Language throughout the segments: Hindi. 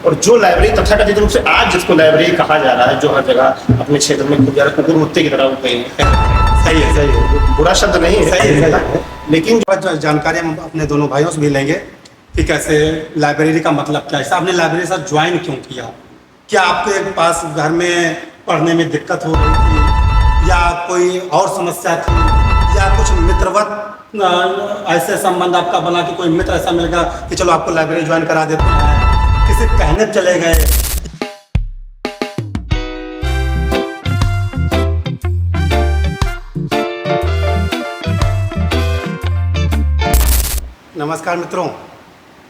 और जो लाइब्रेरी तथाकथित रूप से आज जिसको लाइब्रेरी कहा जा रहा है, जो हर जगह अपने क्षेत्र में खुद जा रहा है, कुकुर मुत्ते की तरह वो कहीं सही है, बुरा शब्द नहीं है, सही है। लेकिन जानकारी हम अपने दोनों भाइयों से भी लेंगे कि कैसे लाइब्रेरी का मतलब क्या है, आपने लाइब्रेरी साथ ज्वाइन क्यों किया, क्या आपके पास घर में पढ़ने में दिक्कत हो रही थी या कोई और समस्या थी या कुछ मित्रवत ऐसे संबंध आपका बना कि कोई मित्र ऐसा मिल गया कि चलो आपको लाइब्रेरी ज्वाइन करा देते हैं, किसी कहने चले गए। नमस्कार मित्रों,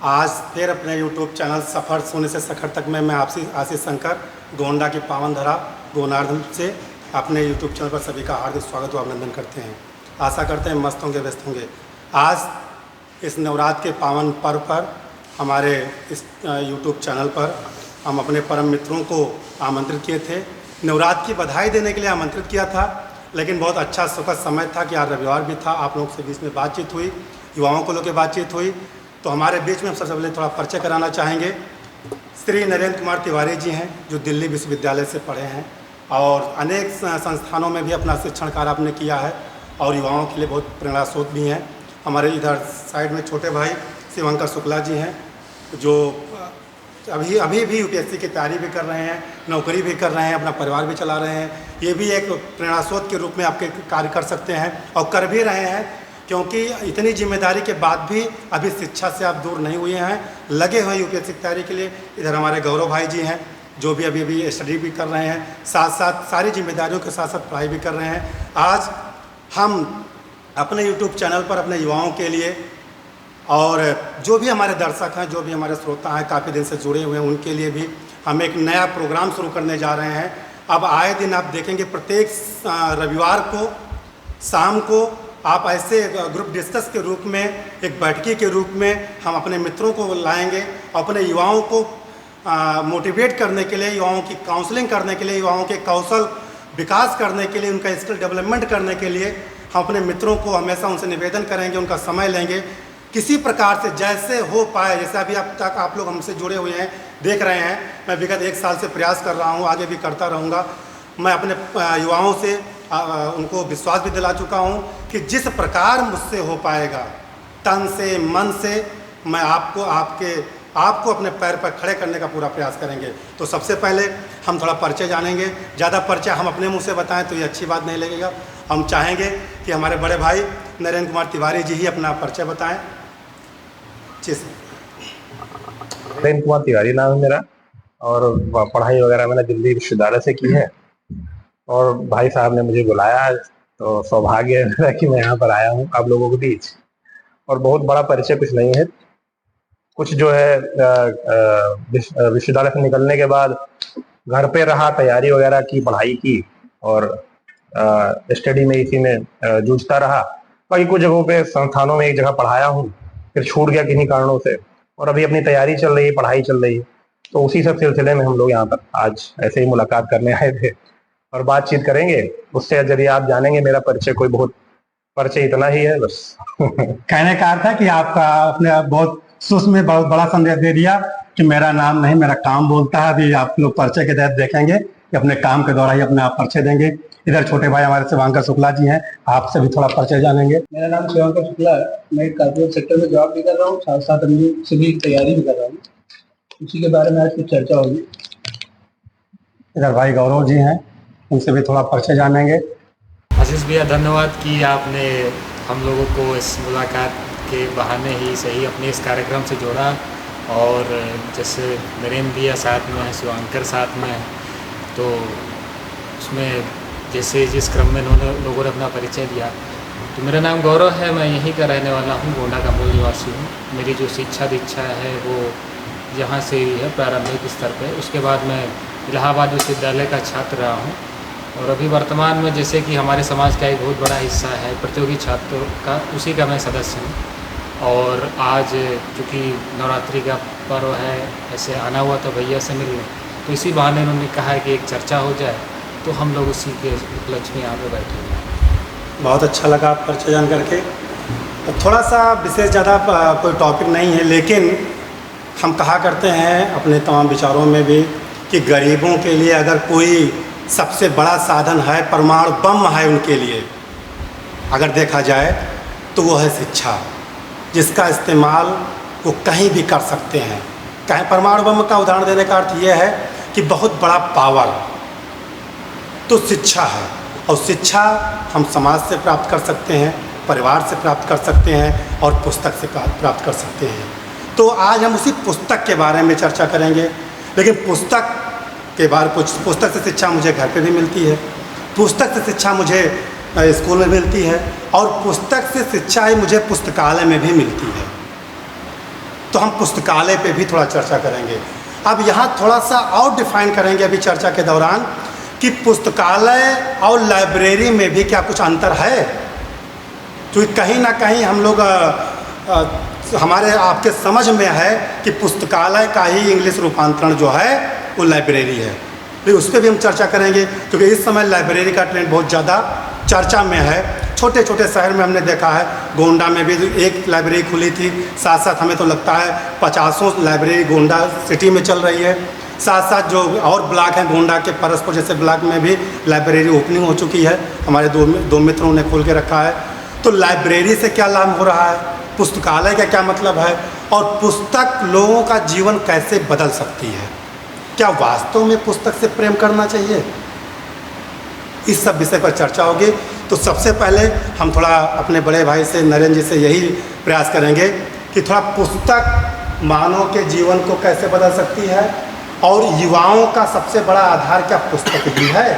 आज फिर अपने YouTube चैनल सफ़र सोने से सखर तक में मैं आपसे आशीष शंकर गोंडा की पावन धरा गोनार्ध से अपने YouTube चैनल पर सभी का हार्दिक स्वागत व अभिनंदन करते हैं। आशा करते हैं मस्त होंगे, व्यस्त होंगे। आज इस नवरात्र के पावन पर्व पर हमारे इस YouTube चैनल पर हम अपने परम मित्रों को आमंत्रित किए थे। नवरात्र की बधाई देने के लिए आमंत्रित किया था, लेकिन बहुत अच्छा सुखद समय था कि आज रविवार भी था, आप लोगों से बीच में बातचीत हुई, युवाओं को लेकर बातचीत हुई। तो हमारे बीच में हम सबसे पहले थोड़ा परिचय कराना चाहेंगे। श्री नरेंद्र कुमार तिवारी जी हैं, जो दिल्ली विश्वविद्यालय से पढ़े हैं और अनेक संस्थानों में भी अपना शिक्षण कार्य आपने किया है और युवाओं के लिए बहुत प्रेरणा स्रोत भी हैं। हमारे इधर साइड में छोटे भाई शिवंकर शुक्ला जी हैं, जो अभी भी यूपीएससी की तैयारी भी कर रहे हैं, नौकरी भी कर रहे हैं, अपना परिवार भी चला रहे हैं। ये भी एक प्रेरणा स्रोत के रूप में आपके कार्य कर सकते हैं और कर भी रहे हैं, क्योंकि इतनी जिम्मेदारी के बाद भी अभी शिक्षा से आप दूर नहीं हुए हैं, लगे हुए यूपीएससी की तैयारी के लिए। इधर हमारे गौरव भाई जी हैं, जो भी अभी स्टडी भी कर रहे हैं, साथ साथ सारी जिम्मेदारियों के साथ साथ पढ़ाई भी कर रहे हैं। आज हम अपने यूट्यूब चैनल पर अपने युवाओं के लिए और जो भी हमारे दर्शक हैं, जो भी हमारे श्रोता हैं, काफ़ी दिन से जुड़े हुए हैं, उनके लिए भी हम एक नया प्रोग्राम शुरू करने जा रहे हैं। अब आए दिन आप देखेंगे प्रत्येक रविवार को शाम को आप ऐसे ग्रुप डिस्कस के रूप में, एक बैठकी के रूप में हम अपने मित्रों को लाएंगे, अपने युवाओं को मोटिवेट करने के लिए, युवाओं की काउंसलिंग करने के लिए, युवाओं के कौशल विकास करने के लिए, उनका स्किल डेवलपमेंट करने के लिए हम अपने मित्रों को हमेशा उनसे निवेदन करेंगे, उनका समय लेंगे, किसी प्रकार से जैसे हो पाए। जैसे अभी अब तक आप लोग हमसे जुड़े हुए हैं, देख रहे हैं, मैं विगत 1 साल से प्रयास कर रहा हूँ, आगे भी करता रहूँगा। मैं अपने युवाओं से उनको विश्वास भी दिला चुका हूँ कि जिस प्रकार मुझसे हो पाएगा, तन से मन से, मैं आपको अपने पैर पर खड़े करने का पूरा प्रयास करेंगे। तो सबसे पहले हम थोड़ा परिचय जानेंगे। ज़्यादा परिचय हम अपने मुंह से बताएं तो ये अच्छी बात नहीं लगेगा। हम चाहेंगे कि हमारे बड़े भाई नरेंद्र कुमार तिवारी जी ही अपना परिचय बताएं। जी सर। नरेंद्र कुमार तिवारी नाम है मेरा और पढ़ाई वगैरह मैंने दिल्ली विश्वविद्यालय से की है और भाई साहब ने मुझे बुलाया तो सौभाग्य है मेरा कि मैं यहाँ पर आया हूँ आप लोगों के बीच। और बहुत बड़ा परिचय कुछ नहीं है, कुछ जो है विश्वविद्यालय से निकलने के बाद घर पे रहा, तैयारी वगैरह की, पढ़ाई की और स्टडी में इसी में जूझता रहा। बाकी कुछ जगहों पे संस्थानों में एक जगह पढ़ाया हूँ, फिर छूट गया किन्हीं कारणों से और अभी अपनी तैयारी चल रही है, पढ़ाई चल रही है। तो उसी सब सिलसिले में हम लोग यहाँ पर आज ऐसे ही मुलाकात करने आए थे और बातचीत करेंगे। उससे यदि आप जानेंगे मेरा परिचय, कोई बहुत परिचय इतना ही है बस। कहने का अर्थ है कि आपका अपने आप बहुत सूक्ष्म में बहुत बड़ा संदेश दे दिया कि मेरा नाम नहीं, मेरा काम बोलता है। अभी आप लोग परिचय के तहत देखेंगे कि अपने काम के द्वारा ही अपने आप परिचय देंगे। इधर छोटे भाई हमारे शिवंकर शुक्ला जी हैं, आपसे भी थोड़ा परिचय जानेंगे। मेरा नाम शिवंकर शुक्ला है, मैं कॉर्पोरेट सेक्टर में जॉब भी कर रहा हूँ, साथ साथ सिविल की तैयारी भी कर रहा हूँ। उसी के बारे में आज कुछ चर्चा होगी। इधर भाई गौरव जी हैं, उनसे भी थोड़ा परिचय जानेंगे। आशीष भैया, धन्यवाद कि आपने हम लोगों को इस मुलाकात के बहाने ही सही अपने इस कार्यक्रम से जोड़ा। और जैसे नरेंद्र भैया साथ में है, शिवांकर साथ में है, तो उसमें जैसे जिस क्रम में लोगों ने अपना परिचय दिया। तो मेरा नाम गौरव है, मैं यहीं का रहने वाला हूँ, गोंडा का मूल निवासी हूँ। मेरी जो शिक्षा दीक्षा है वो यहाँ से ही है, प्रारंभिक स्तर पर। उसके बाद मैं इलाहाबाद विश्वविद्यालय का छात्र रहा हूँ और अभी वर्तमान में जैसे कि हमारे समाज का एक बहुत बड़ा हिस्सा है प्रतियोगी छात्रों का, उसी का मैं सदस्य हूँ। और आज चूँकि नवरात्रि का पर्व है, ऐसे आना हुआ तो भैया से मिलने, तो इसी बहाने उन्होंने कहा है कि एक चर्चा हो जाए, तो हम लोग उसी के उपलक्ष्य में यहाँ पे बैठे हुए हैं। बहुत अच्छा लगा परिचय जान करके। तो थोड़ा सा विशेष ज़्यादा कोई टॉपिक नहीं है, लेकिन हम कहा करते हैं अपने तमाम विचारों में भी कि गरीबों के लिए अगर कोई सबसे बड़ा साधन है, परमाणु बम है उनके लिए, अगर देखा जाए तो वो है शिक्षा, जिसका इस्तेमाल वो कहीं भी कर सकते हैं। कहीं परमाणु बम का उदाहरण देने का अर्थ ये है कि बहुत बड़ा पावर तो शिक्षा है, और शिक्षा हम समाज से प्राप्त कर सकते हैं, परिवार से प्राप्त कर सकते हैं और पुस्तक से प्राप्त कर सकते हैं। तो आज हम उसी पुस्तक के बारे में चर्चा करेंगे। लेकिन पुस्तक के बारे पुस्तक से शिक्षा मुझे घर पे भी मिलती है, पुस्तक से शिक्षा मुझे स्कूल में मिलती है, और पुस्तक से शिक्षा ही मुझे पुस्तकालय में भी मिलती है। तो हम पुस्तकालय पे भी थोड़ा चर्चा करेंगे। अब यहाँ थोड़ा सा और डिफाइन करेंगे अभी चर्चा के दौरान कि पुस्तकालय और लाइब्रेरी में भी क्या कुछ अंतर है। क्योंकि कहीं ना कहीं हम लोग हमारे आपके समझ में है कि पुस्तकालय का ही इंग्लिश रूपांतरण जो है वो लाइब्रेरी है। लेकिन उस पर भी हम चर्चा करेंगे, क्योंकि इस समय लाइब्रेरी का ट्रेंड बहुत ज़्यादा चर्चा में है। छोटे छोटे शहर में हमने देखा है, गोंडा में भी एक लाइब्रेरी खुली थी, साथ साथ हमें तो लगता है 50 लाइब्रेरी गोंडा सिटी में चल रही है। साथ साथ जो और ब्लॉक हैं गोंडा के, परस्पर जैसे ब्लॉक में भी लाइब्रेरी ओपनिंग हो चुकी है, हमारे दो मित्रों ने खोल के रखा है। तो लाइब्रेरी से क्या लाभ हो रहा है, पुस्तकालय का क्या मतलब है, और पुस्तक लोगों का जीवन कैसे बदल सकती है, क्या वास्तव में पुस्तक से प्रेम करना चाहिए, इस सब विषय पर चर्चा होगी। तो सबसे पहले हम थोड़ा अपने बड़े भाई से, नरेंद्र जी से यही प्रयास करेंगे कि थोड़ा पुस्तक मानव के जीवन को कैसे बदल सकती है, और युवाओं का सबसे बड़ा आधार क्या पुस्तक ही है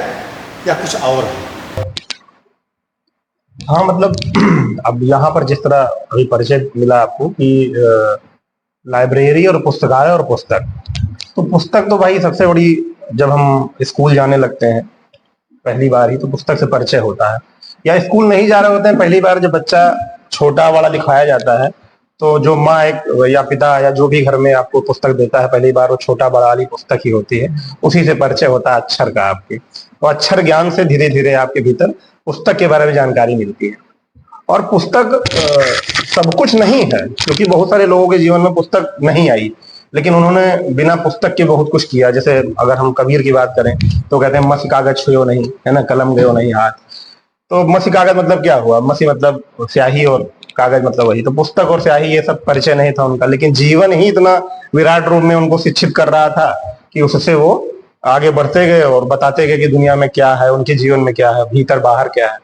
या कुछ और है। हाँ, मतलब अब यहाँ पर जिस तरह अभी परिचय मिला आपको कि लाइब्रेरी और पुस्तकालय और पुस्तक, तो पुस्तक तो भाई सबसे बड़ी, जब हम स्कूल जाने लगते हैं पहली बार ही तो पुस्तक से परिचय होता है, या स्कूल नहीं जा रहे होते हैं पहली बार, जब बच्चा छोटा वाला दिखाया जाता है तो जो माँ एक या पिता या जो भी घर में आपको पुस्तक देता है पहली बार, वो छोटा बड़ा वाली पुस्तक ही होती है, उसी से परिचय होता है अक्षर का आपके। तो अक्षर ज्ञान से धीरे धीरे आपके भीतर पुस्तक के बारे में जानकारी मिलती है। और पुस्तक सब कुछ नहीं है, क्योंकि बहुत सारे लोगों के जीवन में पुस्तक नहीं आई, लेकिन उन्होंने बिना पुस्तक के बहुत कुछ किया। जैसे अगर हम कबीर की बात करें तो कहते हैं मसी कागज छुयो नहीं, है ना, कलम गयो नहीं हाथ। तो मसी कागज मतलब क्या हुआ, मसी मतलब स्याही और कागज मतलब वही। तो पुस्तक और स्याही ये सब परिचय नहीं था उनका, लेकिन जीवन ही इतना विराट रूप में उनको शिक्षित कर रहा था कि उससे वो आगे बढ़ते गए और बताते गए कि दुनिया में क्या है, उनके जीवन में क्या है, भीतर बाहर क्या है।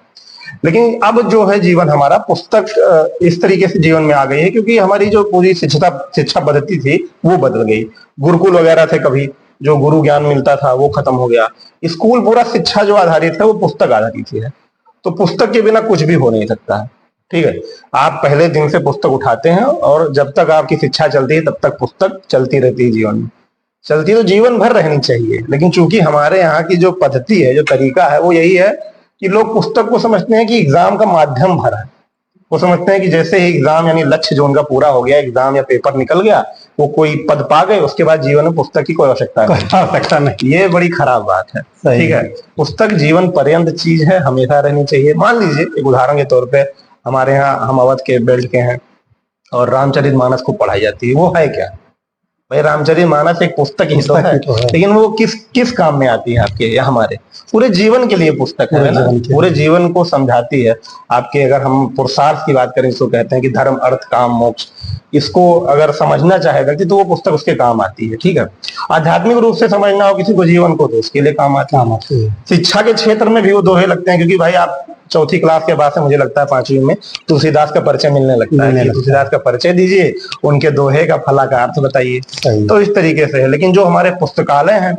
लेकिन अब जो है जीवन हमारा, पुस्तक इस तरीके से जीवन में आ गई है क्योंकि हमारी जो पूरी शिक्षा पद्धति थी वो बदल गई। गुरुकुल वगैरह थे, कभी जो गुरु ज्ञान मिलता था वो खत्म हो गया। स्कूल पूरा शिक्षा जो आधारित है वो पुस्तक आधारित ही है। तो पुस्तक के बिना कुछ भी हो नहीं सकता है, ठीक है। आप पहले दिन से पुस्तक उठाते हैं और जब तक आपकी शिक्षा चलती है तब तक पुस्तक चलती रहती है जीवन में, चलती तो जीवन भर रहनी चाहिए। लेकिन चूंकि हमारे यहाँ की जो पद्धति है, जो तरीका है, वो यही है कि लोग पुस्तक को समझते हैं कि एग्जाम का माध्यम भर है। वो समझते हैं कि जैसे ही एग्जाम यानी लक्ष्य जो उनका पूरा हो गया, एग्जाम या पेपर निकल गया, वो कोई पद पा गए, उसके बाद जीवन में पुस्तक की कोई आवश्यकता नहीं। ये बड़ी खराब बात है, ठीक है। पुस्तक जीवन पर्यंत चीज है, हमेशा रहनी चाहिए। मान लीजिए एक उदाहरण के तौर पे, हमारे यहाँ, हम अवध के बेल्ट के हैं और रामचरितमानस को पढ़ाई जाती है। वो है क्या भाई, रामचरितमानस एक पुस्तक ही तो है, लेकिन वो किस काम में आती है आपके या हमारे पूरे जीवन के लिए पुस्तक है ना, पूरे जीवन को समझाती है आपके। अगर हम पुरुषार्थ की बात करें तो कहते हैं कि धर्म अर्थ काम मोक्ष, इसको अगर समझना चाहे व्यक्ति तो वो पुस्तक उसके काम आती है, ठीक है। आध्यात्मिक रूप से समझना हो किसी को जीवन को तो उसके लिए काम आती है। शिक्षा के क्षेत्र में भी वो दोहे लगते हैं, क्योंकि भाई आप चौथी क्लास के बाद से मुझे लगता है 5वीं में तुलसीदास का परिचय मिलने लगता है। तुलसीदास का परिचय दीजिए, उनके दोहे का फला का अर्थ बताइए। तो इस तरीके से है। लेकिन जो हमारे पुस्तकालय हैं,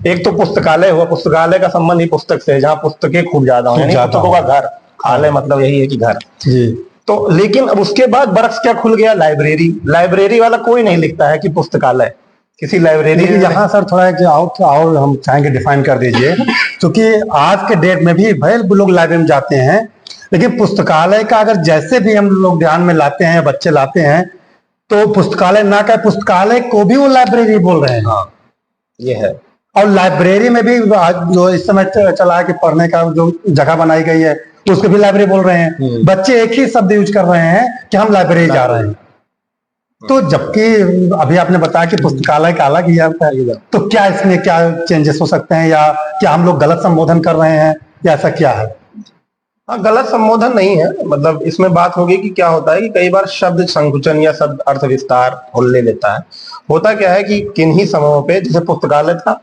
एक तो पुस्तकालय हुआ, पुस्तकालय का संबंध ही पुस्तक से है, जहाँ पुस्तकें खूब ज्यादा हो, पुस्तकों का घर। आलय मतलब यही है कि घर। तो लेकिन अब उसके बाद बरक्स क्या खुल गया, लाइब्रेरी। लाइब्रेरी वाला कोई नहीं लिखता है कि पुस्तकालय, किसी लाइब्रेरी। यहाँ सर थोड़ा और हम चाहेंगे डिफाइन कर दीजिए, क्योंकि आज के डेट में भी भाई लोग लाइब्रेरी में जाते हैं, लेकिन पुस्तकालय का अगर जैसे भी हम लोग ध्यान में लाते हैं, बच्चे लाते हैं, तो पुस्तकालय ना कहे, पुस्तकालय को भी वो लाइब्रेरी बोल रहे हैं। हाँ, ये है। और लाइब्रेरी में भी आज जो इस समय चला है कि पढ़ने का जो जगह बनाई गई है उसको भी लाइब्रेरी बोल रहे हैं। बच्चे एक ही शब्द यूज कर रहे हैं कि हम लाइब्रेरी जा रहे हैं। तो जबकि अभी आपने बताया कि पुस्तकालय का अलग ही है, तो क्या इसमें क्या चेंजेस हो सकते हैं, या क्या हम लोग गलत संबोधन कर रहे हैं, या ऐसा क्या है? हाँ, गलत संबोधन नहीं है। मतलब इसमें बात होगी कि क्या होता है कि कई बार शब्द संकुचन या शब्द अर्थ विस्तार ले लेता है। होता क्या है कि किन्हीं समयों पे, जैसे पुस्तकालय था,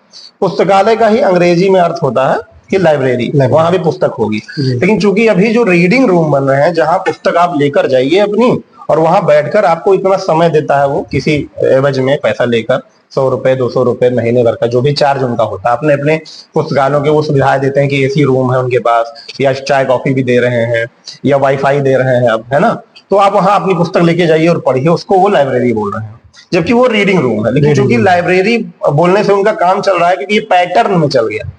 पुस्तकालय का ही अंग्रेजी में अर्थ होता है कि लाइब्रेरी, वहां भी पुस्तक होगी। लेकिन चूंकि अभी जो रीडिंग रूम बन रहे हैं, जहां पुस्तक आप लेकर जाइए अपनी, और वहां बैठकर आपको इतना समय देता है वो, किसी एवज में पैसा लेकर, 100 रुपए 200 रुपए महीने भर का जो भी चार्ज उनका होता है, अपने अपने पुस्तकालयों के वो सुविधाएं देते हैं कि एसी रूम है उनके पास, या चाय कॉफी भी दे रहे हैं, या वाईफाई दे रहे हैं अब, है ना। तो आप वहां अपनी पुस्तक लेके जाइए और पढ़िए, उसको वो लाइब्रेरी बोल रहे हैं, जबकि वो रीडिंग रूम है। लेकिन चूंकि लाइब्रेरी बोलने से उनका काम चल रहा है क्योंकि ये पैटर्न में चल गया,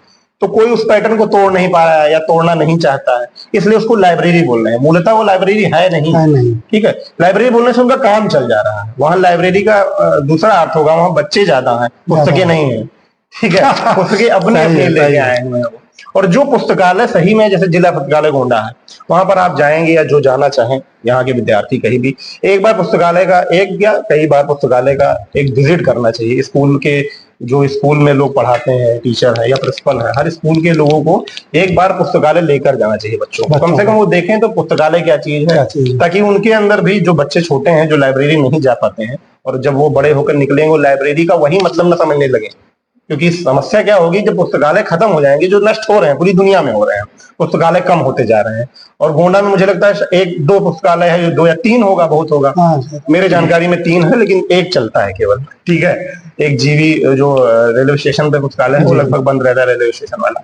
तो कोई उस पैटर्न को तोड़ नहीं पा रहा है या तोड़ना नहीं चाहता है, इसलिए उसको लाइब्रेरी बोल रहे हैं। मूलतः वो लाइब्रेरी है नहीं। ठीक है, लाइब्रेरी बोलने से उनका काम चल जा रहा है। वहां लाइब्रेरी का दूसरा अर्थ होगा, वहां बच्चे ज्यादा हैं, पुस्तकें नहीं है। ठीक है, पुस्तकें अपने अपने लेके आए हुए हैं वो। और जो पुस्तकालय सही में, जैसे जिला पुस्तकालय गोंडा है, वहां पर आप जाएंगे या जो जाना चाहें, यहाँ के विद्यार्थी कहीं भी एक बार पुस्तकालय का, एक या कई बार पुस्तकालय का एक विजिट करना चाहिए। स्कूल के, जो स्कूल में लोग पढ़ाते हैं, टीचर है या प्रिंसिपल है, हर स्कूल के लोगों को एक बार पुस्तकालय लेकर जाना चाहिए बच्चों को। कम से कम वो देखें तो पुस्तकालय क्या चीज है, ताकि उनके अंदर भी, जो बच्चे छोटे हैं जो लाइब्रेरी नहीं जा पाते हैं, और जब वो बड़े होकर निकलेंगे वो लाइब्रेरी का वही मतलब न समझने लगे। क्योंकि समस्या क्या होगी, जब पुस्तकालय खत्म हो जाएंगे, जो नष्ट हो रहे हैं पूरी दुनिया में हो रहे हैं, पुस्तकालय कम होते जा रहे हैं। और गोंडा में मुझे लगता है 1-2 पुस्तकालय है, 2 या 3 होगा, बहुत होगा। मेरे जानकारी में 3 है, लेकिन एक चलता है केवल। ठीक है, एक जीवी जो रेलवे स्टेशन पे पुस्तकालय है, वो लगभग बंद रहता है, रेलवे स्टेशन वाला।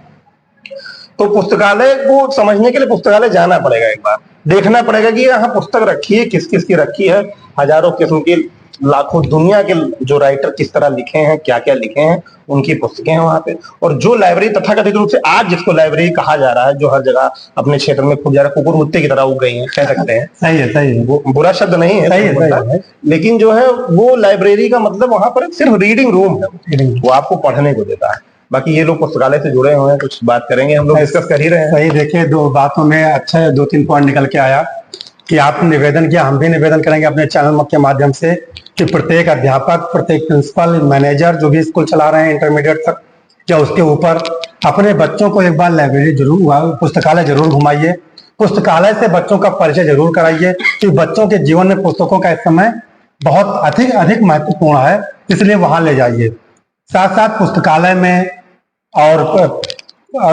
तो पुस्तकालय को समझने के लिए पुस्तकालय जाना पड़ेगा, एक बार देखना पड़ेगा कि यहाँ पुस्तक रखी है, किस किस की रखी है, हजारों किस्म की, लाखों दुनिया के जो राइटर किस तरह लिखे हैं, क्या क्या लिखे हैं, उनकी पुस्तकें हैं वहां पे। और जो लाइब्रेरी तथाकथित रूप से आज जिसको लाइब्रेरी कहा जा रहा है, जो हर जगह अपने क्षेत्र में खूब ज्यादा कुकुर मुत्ते की तरह उग गई है, कह सकते हैं। सही है। बुरा शब्द नहीं है, सही है। लेकिन जो है वो लाइब्रेरी का मतलब वहां पर सिर्फ रीडिंग रूम है, वो आपको पढ़ने को देता है। बाकी ये लोग पुस्तकालय से जुड़े हुए हैं, कुछ बात करेंगे, हम लोग डिस्कस कर ही रहे हैं। सही, देखिए 2 बातों में अच्छा 2-3 पॉइंट निकल के आया कि आप निवेदन किया, हम भी निवेदन करेंगे अपने चैनल के माध्यम से कि प्रत्येक अध्यापक, प्रत्येक प्रिंसिपल, मैनेजर जो भी स्कूल चला रहे हैं इंटरमीडिएट तक या उसके ऊपर, अपने बच्चों को एक बार लाइब्रेरी जरूर, पुस्तकालय जरूर घुमाइए, पुस्तकालय से बच्चों का परिचय जरूर कराइए, कि बच्चों के जीवन में पुस्तकों का इस समय बहुत अधिक महत्वपूर्ण है, इसलिए वहां ले जाइए। साथ साथ पुस्तकालय में और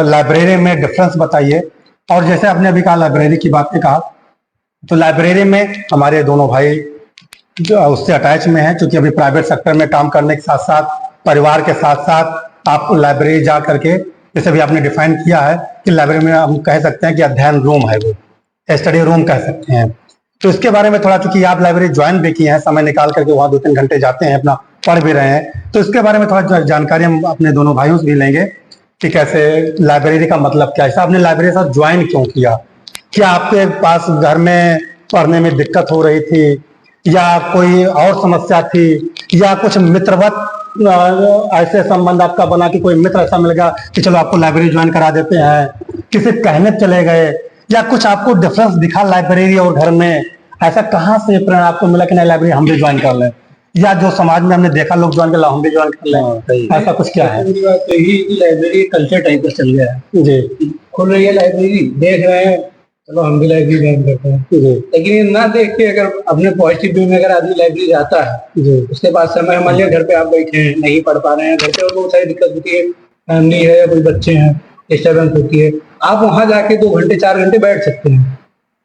लाइब्रेरी में डिफरेंस बताइए। और जैसे आपने अभी कहा लाइब्रेरी की बात कहा, तो लाइब्रेरी में हमारे दोनों भाई जो उससे अटैच में है, क्योंकि अभी प्राइवेट सेक्टर में काम करने के साथ साथ, परिवार के साथ साथ आप लाइब्रेरी जा करके, जैसे भी आपने डिफाइन किया है कि लाइब्रेरी में हम कह सकते हैं कि अध्ययन रूम है, वो स्टडी रूम कह सकते हैं। तो इसके बारे में थोड़ा, चूंकि आप लाइब्रेरी ज्वाइन भी किए हैं, समय निकाल करके वहाँ 2-3 घंटे जाते हैं, अपना पढ़ भी रहे हैं, तो इसके बारे में थोड़ा जानकारी हम अपने दोनों भाइयों से भी लेंगे कि कैसे लाइब्रेरी का मतलब क्या है, आपने लाइब्रेरी साथ ज्वाइन क्यों किया, क्या आपके पास घर में पढ़ने में दिक्कत हो रही थी, या कोई और समस्या थी, या कुछ मित्रवत ऐसे संबंध आपका बना कि कोई मित्र ऐसा मिल गया कि चलो आपको लाइब्रेरी ज्वाइन करा देते हैं, किसी कहने चले गए, या कुछ आपको डिफरेंस दिखा लाइब्रेरी और घर में, ऐसा कहाँ से प्रेरणा आपको मिला कि नहीं लाइब्रेरी हम भी ज्वाइन कर लें, या जो समाज में हमने देखा लोग ज्वाइन कर लो हम भी ज्वाइन कर लें, ऐसा कुछ क्या है? मेरी बात तो यही लाइब्रेरी कल्चर टाइप का चल गया है जी। खुल रही है लाइब्रेरी, देख रहे हैं, चलो हम भी लाइब्रेरी ज्वाइन करते हैं, लेकिन ये ना देख के अगर अपने पॉजिटिव वे में अगर आदमी लाइब्रेरी जाता है, उसके बाद समय, मान लिया घर पे आप बैठे हैं, नहीं पढ़ पा रहे हैं, घर पे और बहुत सारी दिक्कत होती है, फैमिली है या कोई बच्चे हैं, डिस्टर्बेंस होती है, आप वहां जाके 2 घंटे 4 घंटे बैठ सकते हैं,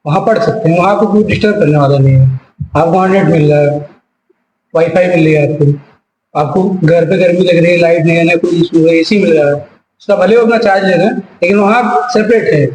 वहां पढ़ सकते हैं, वहां आपको कोई डिस्टर्ब करने वाला नहीं है, आपको वहां नेट मिल रहा है, वाईफाई मिल रही है, आपको घर पे गर्मी लग रही है, लाइट नहीं है, कोई इशू है, एसी मिल रहा है, उसका भले अपना चार्ज ले रहे हैं, लेकिन वहाँ सेपरेट है,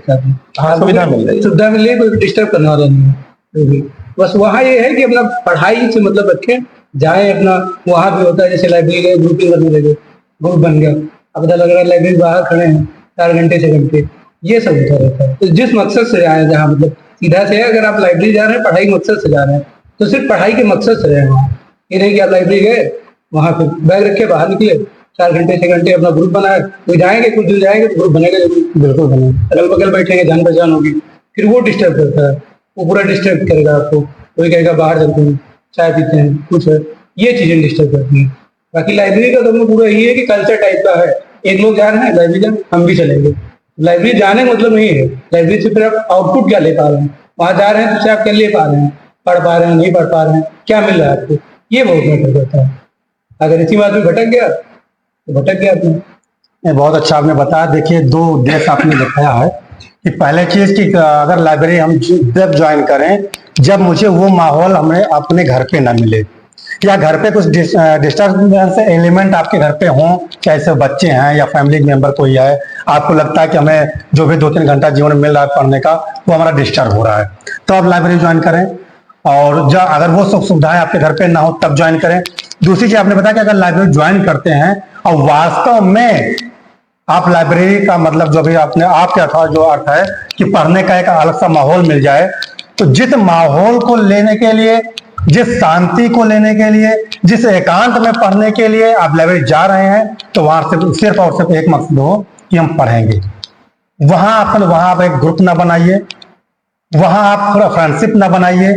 सुविधा मिल रही है, कोई डिस्टर्ब करने वाला नहीं है। बस वहाँ ये है कि अपना पढ़ाई से मतलब रखें, जाए अपना, वहाँ भी होता है जैसे लाइब्रेरी गए, ग्रुपिंग करने लगे, ग्रुप बन गया, अब पता लग रहा है लाइब्रेरी बाहर खड़े हैं 4 घंटे 6 घंटे, ये सब होता रहता है। तो जिस मकसद से जाए, जहाँ मतलब सीधा से अगर आप लाइब्रेरी जा रहे हैं पढ़ाई के मकसद से जा रहे हैं, तो सिर्फ पढ़ाई के मकसद से रहे वहाँ, ये नहीं कि आप लाइब्रेरी गए, वहाँ पे बैग रख के बाहर निकले, 4 घंटे 6 घंटे अपना ग्रुप बनाया, कोई जाएंगे कुछ दिन जाएंगे तो ग्रुप बनेगा जरूर, बिल्कुल बनेगा, अगल बगल बैठेंगे, जान पहचान होगी, फिर वो डिस्टर्ब करता है, वो पूरा डिस्टर्ब करेगा आपको, कोई कहेगा बाहर चलते हैं, चाय पीते हैं, कुछ है, ये चीजें डिस्टर्ब करती हैं। बाकी लाइब्रेरी का तो हमें पूरा यही है कि कल्चर टाइप का है, एक लोग जा रहे हैं लाइब्रेरी जाए, हम भी चलेंगे। लाइब्रेरी जाने का मतलब नहीं है, लाइब्रेरी से फिर आप आउटपुट क्या ले पा रहे हैं, वहां जा रहे हैं तो आप क्या ले पा रहे हैं, पढ़ पा रहे हैं, नहीं पढ़ पा रहे हैं, क्या मिल रहा है आपको, ये बहुत मैटर करता है। अगर इसी बात में भटक गया तो भटक गया आपने। ये बहुत अच्छा आपने बताया। देखिए, दो उद्देश्य आपने बताया है कि पहले चीज कि अगर लाइब्रेरी हम जब ज्वाइन करें जब मुझे वो माहौल हमें अपने घर पे ना मिले, या घर पे कुछ डिस्टर्बेंस एलिमेंट आपके घर पे हों, चाहे से बच्चे हैं या फैमिली मेंबर कोई है, आपको लगता है कि हमें जो भी 2-3 घंटा जीवन में मिल रहा है पढ़ने का वो हमारा डिस्टर्ब हो रहा है, तो आप लाइब्रेरी ज्वाइन करें। और जब अगर वो सब सुविधाएं आपके घर पे ना हो तब ज्वाइन करें। दूसरी चीज आपने बताया कि अगर लाइब्रेरी ज्वाइन करते हैं और वास्तव में आप लाइब्रेरी का मतलब जो भी आपने आपके अर्थ जो अर्थ है कि पढ़ने का एक अलग सा माहौल मिल जाए, तो जिस माहौल को लेने के लिए, जिस शांति को लेने के लिए, जिस एकांत में पढ़ने के लिए आप लाइब्रेरी जा रहे हैं, तो वहां से सिर्फ और सिर्फ एक मकसद हो कि हम पढ़ेंगे। वहां आप एक ग्रुप ना बनाइए, वहां आप पूरा फ्रेंडशिप ना बनाइए।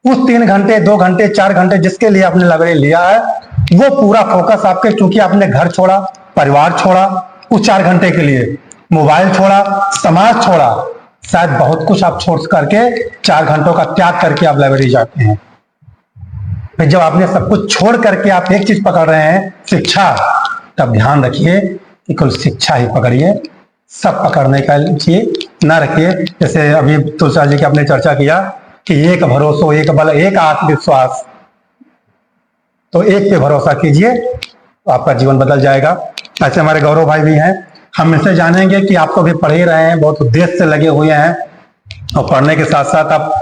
उस 3 घंटे 2 घंटे 4 घंटे जिसके लिए आपने लाइब्रेरी लिया है, वो पूरा फोकस आपके, क्योंकि आपने घर छोड़ा, परिवार छोड़ा, उस 4 घंटे के लिए मोबाइल छोड़ा, समाज छोड़ा, शायद बहुत कुछ आप छोड़ करके 4 घंटों का त्याग करके आप लाइब्रेरी जाते हैं। फिर जब आपने सब कुछ छोड़ करके आप एक चीज पकड़ रहे हैं, शिक्षा, तब ध्यान रखिए कि कुल शिक्षा ही पकड़िए, सब पकड़ने का चाहिए ना रखिए। जैसे अभी तुलसीदास जी की आपने चर्चा किया कि एक भरोसा, एक बल, एक आत्मविश्वास, तो एक पे भरोसा कीजिए तो आपका जीवन बदल जाएगा। ऐसे हमारे गौरव भाई भी हैं, हम इनसे जानेंगे कि आप तो भी पढ़ ही रहे हैं, बहुत उद्देश्य से लगे हुए हैं और पढ़ने के साथ साथ आप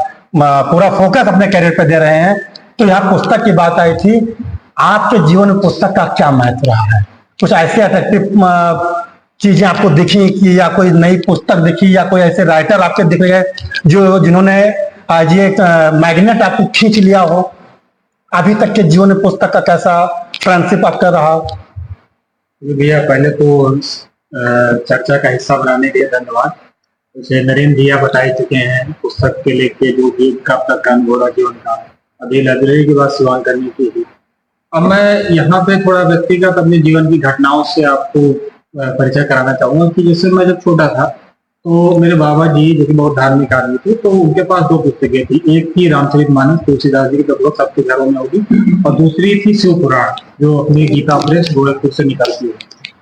पूरा फोकस अपने करियर पे दे रहे हैं। तो यहाँ पुस्तक की बात आई थी, आपके जीवन में पुस्तक का क्या महत्व रहा है? कुछ ऐसे अट्रैक्टिव चीजें आपको दिखी कि या कोई नई पुस्तक दिखी या कोई ऐसे राइटर आपके दिख गए जो जिन्होंने आज ये मैग्नेट आपको खींच लिया हो? अभी तक के जीवन में पुस्तक का कैसा फ्रेंडशिप आपका रहा? भैया पहले तो चर्चा का हिस्सा बनाने के लिए धन्यवाद। जैसे नरेंद्र भैया बता ही चुके हैं पुस्तक के लेके जो भी कब तक का अनुभव रहा जीवन का। अभी लाइब्रेरी की बात शुरुआत करनी थी। अब मैं यहाँ पे थोड़ा व्यक्तिगत अपने जीवन की घटनाओं से आपको परिचय कराना चाहूंगा कि जैसे मैं जब छोटा था तो मेरे बाबा जी जो कि बहुत धार्मिक आदमी थे, तो उनके पास 2 पुस्तकें थी। एक थी रामचरितमानस तुलसीदास जी की, लगभग सबके घरों में होगी, और दूसरी थी शिव पुराण जो अपनी गीता प्रेस गोरखपुर से निकलती है।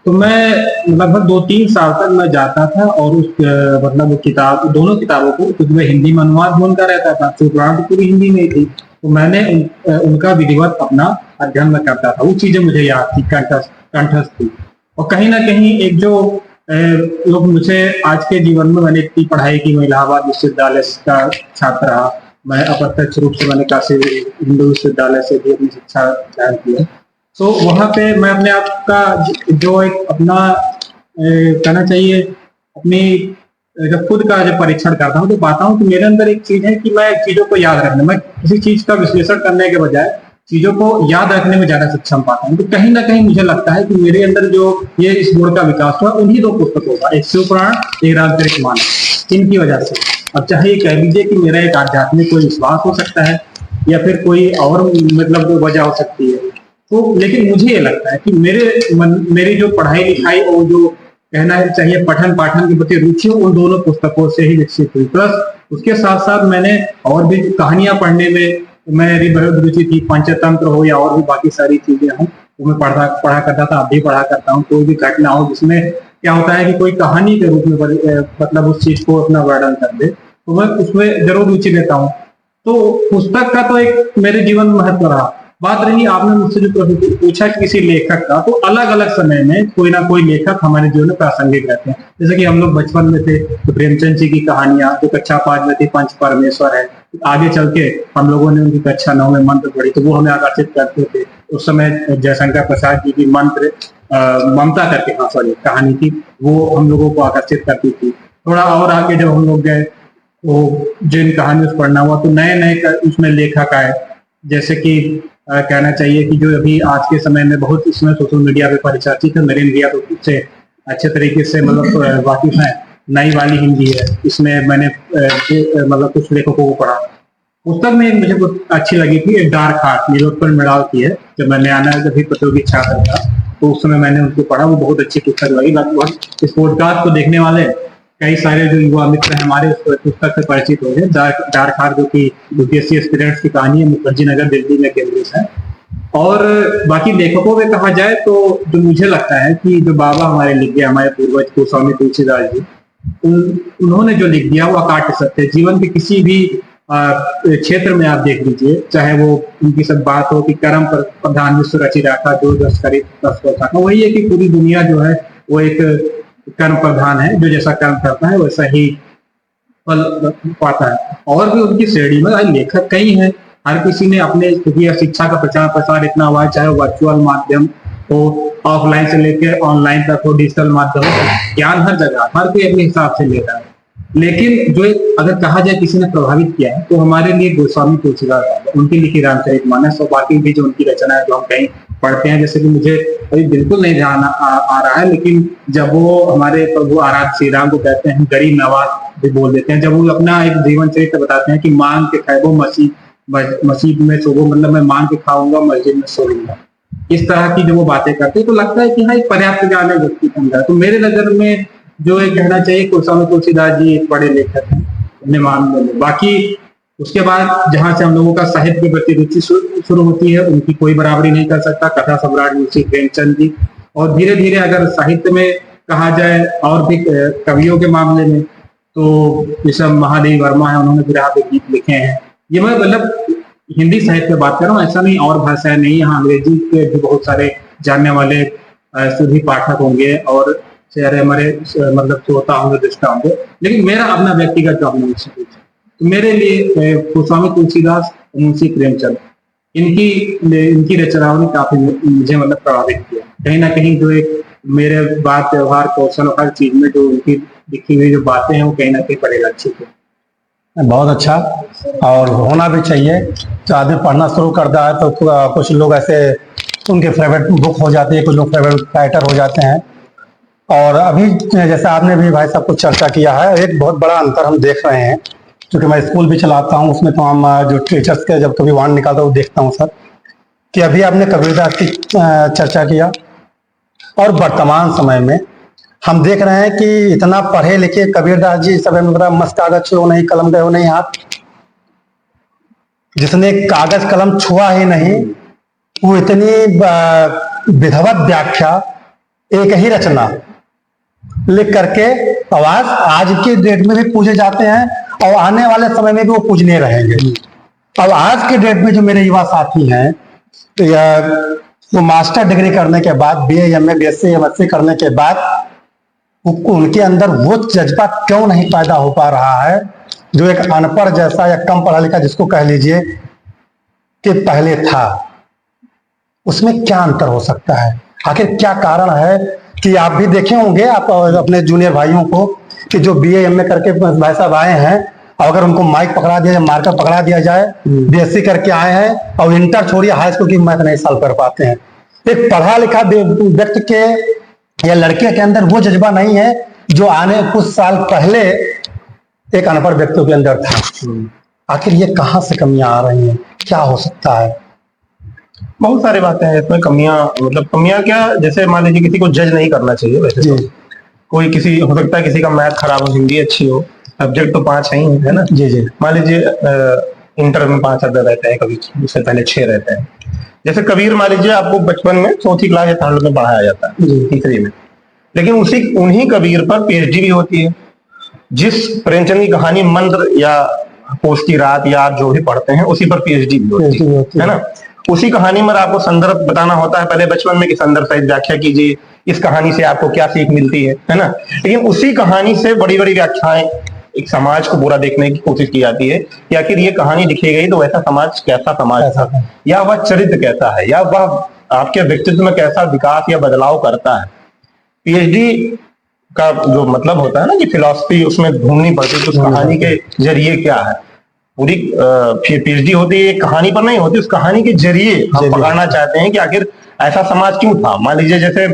तो मैं लगभग 2-3 साल तक मैं जाता था और उस मतलब वो किताब, दोनों किताबों को कुछ में हिंदी में अनुवाद उनका रहता था, शिव पुराण तो पूरी हिंदी में थी, तो मैंने उनका विधिवत अपना अध्ययन में करता था। वो चीजें मुझे याद थी, कंठस्थ थी। और कहीं ना कहीं एक जो लोग मुझे आज के जीवन में, मैंने इतनी पढ़ाई की, मैं इलाहाबाद विश्वविद्यालय का छात्र रहा, मैं अप्रत्यक्ष रूप से मैंने काशी हिंदू विश्वविद्यालय से भी अपनी शिक्षा ग्रहण की। तो वहां पे मैं अपने आप का जो एक अपना कहना चाहिए अपनी जब खुद का जब परीक्षण करता हूँ तो पाता हूँ कि मेरे अंदर एक चीज है कि मैं चीजों को याद रखने, मैं किसी चीज का विश्लेषण करने के बजाय चीजों को याद रखने में ज्यादा सक्षम पाता हूँ। तो कहीं ना कहीं मुझे लगता है कि मेरे अंदर जो ये इस गुण का विकास हुआ उन्हीं 2 पुस्तकों का, एक शिव पुराण, एक रामचरितमानस, इनकी वजह से। अब चाहे कह लीजिए कि मेरा एक आध्यात्मिक कोई विश्वास हो सकता है या फिर कोई और मतलब कोई वजह हो सकती है, तो लेकिन मुझे ये लगता है कि मेरी जो पढ़ाई लिखाई और जो कहना चाहिए पठन पाठन के प्रति रुचि उन दोनों पुस्तकों से ही विकसित हुई। प्लस उसके साथ साथ मैंने और भी कहानियां पढ़ने में मेरी बहुत रुचि थी, पंचतंत्र हो या और भी बाकी सारी चीजें हों, तो मैं पढ़ा करता था, अभी पढ़ा करता हूँ। कोई भी घटना हो जिसमें क्या होता है कि कोई कहानी के रूप में मतलब उस चीज को अपना वर्णन कर दे, तो मैं उसमें जरूर रुचि लेता हूँ। तो पुस्तक का तो एक मेरे जीवन में महत्व रहा। बात रही आपने मुझसे जो प्रश्न पूछा किसी लेखक का, तो अलग अलग समय में कोई ना कोई लेखक हमारे जीवन में प्रासंगिक रहते हैं। जैसे कि हम लोग बचपन में थे तो प्रेमचंद जी की कहानियां जो कक्षा 5 में थी, पंच परमेश्वर है, आगे चल के हम लोगों ने उनकी कक्षा 9 में मंत्र पढ़ी तो वो हमें आकर्षित करते थे। उस समय जयशंकर प्रसाद जी की मंत्र ममता करके कहानी थी, वो हम लोगों को आकर्षित करती थी। थोड़ा और आगे जब हम लोग गए तो जिन कहानी पढ़ना हुआ तो नए नए उसमें लेखक आए, जैसे कि कहना चाहिए कि जो अभी आज के समय में बहुत इसमें सोशल मीडिया पे परिचर्चित है, नरेंद्र भैया तो उससे अच्छे तरीके से मतलब वाकिफ है, नई वाली हिंदी है, इसमें मैंने मतलब कुछ लेखकों को पढ़ा। पुस्तक में मुझे बहुत अच्छी लगी थी, एक डार्क हार्ट नीलोत्पल मृणाल की है। जब मैं नया नया जब प्रतियोगी छात्र था तो उस समय मैंने उनको पढ़ा, वो बहुत अच्छी पुस्तक लगी। लगभग इस पॉडकास्ट को देखने वाले कई सारे जो युवा मित्र हैं हमारे उस पुस्तक से परिचित हो गए। डार्क हार्ट जो कि यूपीएससी एस्पिरेंट्स की कहानी है, मुखर्जी नगर दिल्ली में केंद्रित है। और बाकी लेखकों में कहा जाए तो जो मुझे लगता है कि जो बाबा हमारे लिख गए, हमारे पूर्वज गोस्वामी तुलसीदास जी, उन्होंने जो लिख दिया वो अकाट्य सत्य। जीवन के किसी भी क्षेत्र में आप देख लीजिए, चाहे वो उनकी सब बात हो कि कर्म पर प्रधान विश्व रचि राखा, जो दस करे दस को, वही है कि पूरी दुनिया जो है वो एक कर्म प्रधान है, जो जैसा कर्म करता है वैसा ही फल पाता है। और भी उनकी श्रेणी में लेखक कई हैं, हर किसी ने अपने, क्योंकि शिक्षा का प्रचार प्रसार इतना हुआ है, चाहे वर्चुअल माध्यम हो, ऑफलाइन से लेकर ऑनलाइन तक हो, डिजिटल माध्यम हो, ज्ञान हर जगह हर कोई अपने हिसाब से ले रहा है। लेकिन जो अगर कहा जाए किसी ने प्रभावित किया है तो हमारे लिए गोस्वामी तुलसीदास, उनकी लिखी रामचरितमानस और बाकी भी जो उनकी रचना है जो हम कहीं पढ़ते हैं, जैसे कि मुझे अभी बिल्कुल नहीं ध्यान आ रहा है, लेकिन जब वो हमारे प्रभु आराध्य श्री राम को कहते हैं गरीब नवाज भी बोल देते हैं, जब वो अपना एक जीवन चरित्र बताते हैं कि मांग के खैबो मस्जिद में सोबो, मतलब मैं मांग के खाऊंगा मस्जिद में सो लूंगा, इस तरह की जो वो बातें करते हैं तो लगता है कि हाँ एक पर्याप्त ज्ञान है व्यक्ति के अंदर। तो मेरे नजर में जो ये कहना चाहिए गोस्वामी तुलसीदास जी एक बड़े लेखक हैं अपने मामले में। बाकी उसके बाद जहां से हम लोगों का साहित्य के प्रति रुचि शुरू होती है, उनकी कोई बराबरी नहीं कर सकता कथा सम्राट मुंशी प्रेमचंद जी। और धीरे धीरे अगर साहित्य में कहा जाए और भी कवियों के मामले में तो जैसे महादेव वर्मा है, उन्होंने विरह पे गीत लिखे हैं। ये मैं मतलब हिंदी साहित्य में बात कर रहा हूँ, ऐसा नहीं और भाषाएं नहीं, यहाँ अंग्रेजी के भी बहुत सारे जानने वाले सुधी पाठक होंगे और सारे हमारे मतलब श्रोता होंगे, दृष्टा होंगे। लेकिन मेरा अपना व्यक्तिगत जो हमने तो मेरे लिए गोस्वामी तुलसीदास, मुंशी प्रेमचंद, इनकी रचनाओं ने काफी मुझे मतलब प्रभावित किया। कहीं ना कहीं जो एक मेरे बात व्यवहार कौशल हर चीज में जो उनकी लिखी हुई जो बातें हैं वो कहीं ना कहीं बड़े अच्छी थी। बहुत अच्छा, और होना भी चाहिए। जो आदमी पढ़ना शुरू करता है तो कुछ लोग ऐसे उनके फेवरेट बुक हो जाती है, कुछ लोग फेवरेट राइटर हो जाते हैं। और अभी जैसे आपने भी भाई साहब कुछ चर्चा किया है, एक बहुत बड़ा अंतर हम देख रहे हैं, क्योंकि मैं स्कूल भी चलाता हूँ, उसमें तो हम जो टीचर्स के जब कभी वार्ड निकालता हूँ देखता हूँ सर, कि अभी आपने कबीरदास की चर्चा किया और वर्तमान समय में हम देख रहे हैं कि इतना पढ़े लिखे कबीरदास जी सब मस्त कागज छुओ नहीं, कलम गए नहीं हाथ, जिसने कागज कलम छुआ ही नहीं वो इतनी विधवत व्याख्या एक ही रचना लिख करके आवाज आज के डेट में भी पूजे जाते हैं और आने वाले समय में भी वो पूजनीय रहेंगे। अब आज के डेट में जो मेरे युवा साथी हैं तो वो मास्टर डिग्री करने के बाद BA MA BSc MSc करने के बाद उनके अंदर वो जज्बा क्यों नहीं पैदा हो पा रहा है जो एक अनपढ़ जैसा या कम पढ़ा लिखा जिसको कह लीजिए कि पहले था। उसमें क्या अंतर हो सकता है, आखिर क्या कारण है कि आप भी देखे होंगे आप अपने जूनियर भाइयों को कि जो BA MA करके भाई साहब आए हैं और अगर उनको माइक पकड़ा दिया जाए, मार्कर पकड़ा दिया जाए, BSc करके आए हैं और इंटर छोड़िए हाई स्कूल की मैथ नहीं साल कर पाते हैं। एक पढ़ा लिखा व्यक्ति के या लड़के के अंदर वो जज्बा नहीं है जो आने कुछ साल पहले एक अनपढ़ व्यक्तियों के अंदर था। आखिर ये कहाँ से कमियां आ रही हैं, क्या हो सकता है? बहुत सारी बातें हैं इसमें। कमियां मतलब कमियां क्या, जैसे मान लीजिए किसी को जज नहीं करना चाहिए वैसे तो। कोई किसी हो सकता है किसी का मैथ खराब हो, हिंदी अच्छी हो, सब्जेक्ट तो 5 है ना। जी जी। मान लीजिए इंटर में 5 शब्द रहते हैं, कभी उससे पहले 6 रहते हैं। जैसे कबीर मान लीजिए आपको बचपन में 4th क्लास या 3rd में पढ़ाया जाता है, तीसरी में, लेकिन उन्हीं कबीर पर PhD भी होती है। जिस प्रेमचंद की कहानी मंत्र या पोष की रात या आप जो भी पढ़ते हैं उसी पर PhD भी होती है ना। उसी कहानी में आपको संदर्भ बताना होता है पहले बचपन में कि संदर्भ सहित व्याख्या कीजिए, इस कहानी से आपको क्या सीख मिलती है ना। लेकिन उसी कहानी से बड़ी बड़ी व्याख्याएं एक समाज को बुरा देखने की कोशिश की जाती है कि आखिर ये कहानी लिखी गई तो वैसा समाज कैसा समाज था, या वह चरित्र कैसा है, या वह आपके व्यक्तित्व में कैसा विकास या बदलाव करता है। PhD का जो मतलब होता है ना कि फिलॉसफी उसमें ढूंढनी पड़ती है, उस कहानी के जरिए क्या है। पूरी PhD होती है कहानी पर नहीं होती, उस कहानी के जरिए हम पकड़ना चाहते हैं कि आखिर ऐसा समाज क्यों था। मान लीजिए जैसे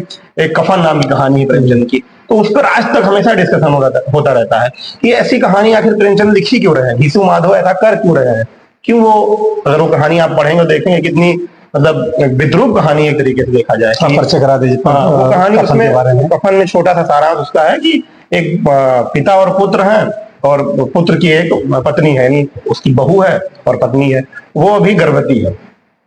एक कफन नाम की कहानी है प्रेमचंद की, तो उस पर आज तक हमेशा डिस्कशन होता रहता है कि ऐसी कहानी आखिर प्रेमचंद लिखी क्यों रहे हैं, घीसू माधव ऐसा कर क्यों रहे हैं, क्यों वो, अगर वो कहानी आप पढ़ेंगे देखेंगे कितनी मतलब विद्रूप कहानी एक तरीके से देखा जाए। परिचय करा दीजिए। वो कहानी कफन के बारे में। उसमें कफन में छोटा सा सारांश उसका है कि एक पिता और पुत्र हैं, और पुत्र की एक पत्नी है, यानी उसकी बहू है और पत्नी है, वो अभी गर्भवती है,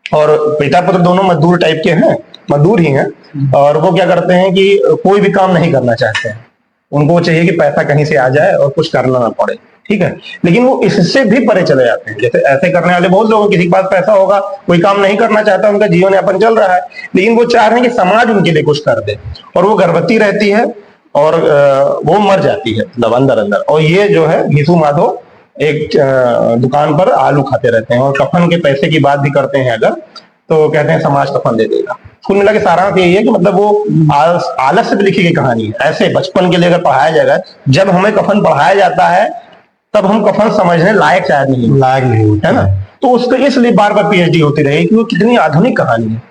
और पिता पुत्र दोनों मजदूर टाइप के हैं, मजदूर ही हैं, और वो क्या करते हैं कि कोई भी काम नहीं करना चाहते हैं, उनको चाहिए कि पैसा कहीं से आ जाए और कुछ करना ना पड़े, ठीक है। लेकिन वो इससे भी परे चले जाते हैं। जैसे ऐसे करने वाले बहुत लोग, किसी के पास पैसा होगा, कोई काम नहीं करना चाहता, उनका जीवन यापन चल रहा है, लेकिन वो चाह रहे हैं कि समाज उनके लिए कुछ कर दे, और वो गर्भवती रहती है और वो मर जाती है मतलब अंदर अंदर। और ये जो है घीसू माधव एक दुकान पर आलू खाते रहते हैं, और कफन के पैसे की बात भी करते हैं अगर, तो कहते हैं समाज कफन दे देगा। कुल मिला के सारांश यही है कि मतलब वो आलस से लिखी गई कहानी है। ऐसे बचपन के लिए अगर पढ़ाया जाएगा, जब हमें कफन पढ़ाया जाता है तब हम कफन समझने लायक शायद नहीं होते, है ना। तो उसको इसलिए बार बार पीएचडी होती रही कि वो कितनी आधुनिक कहानी है,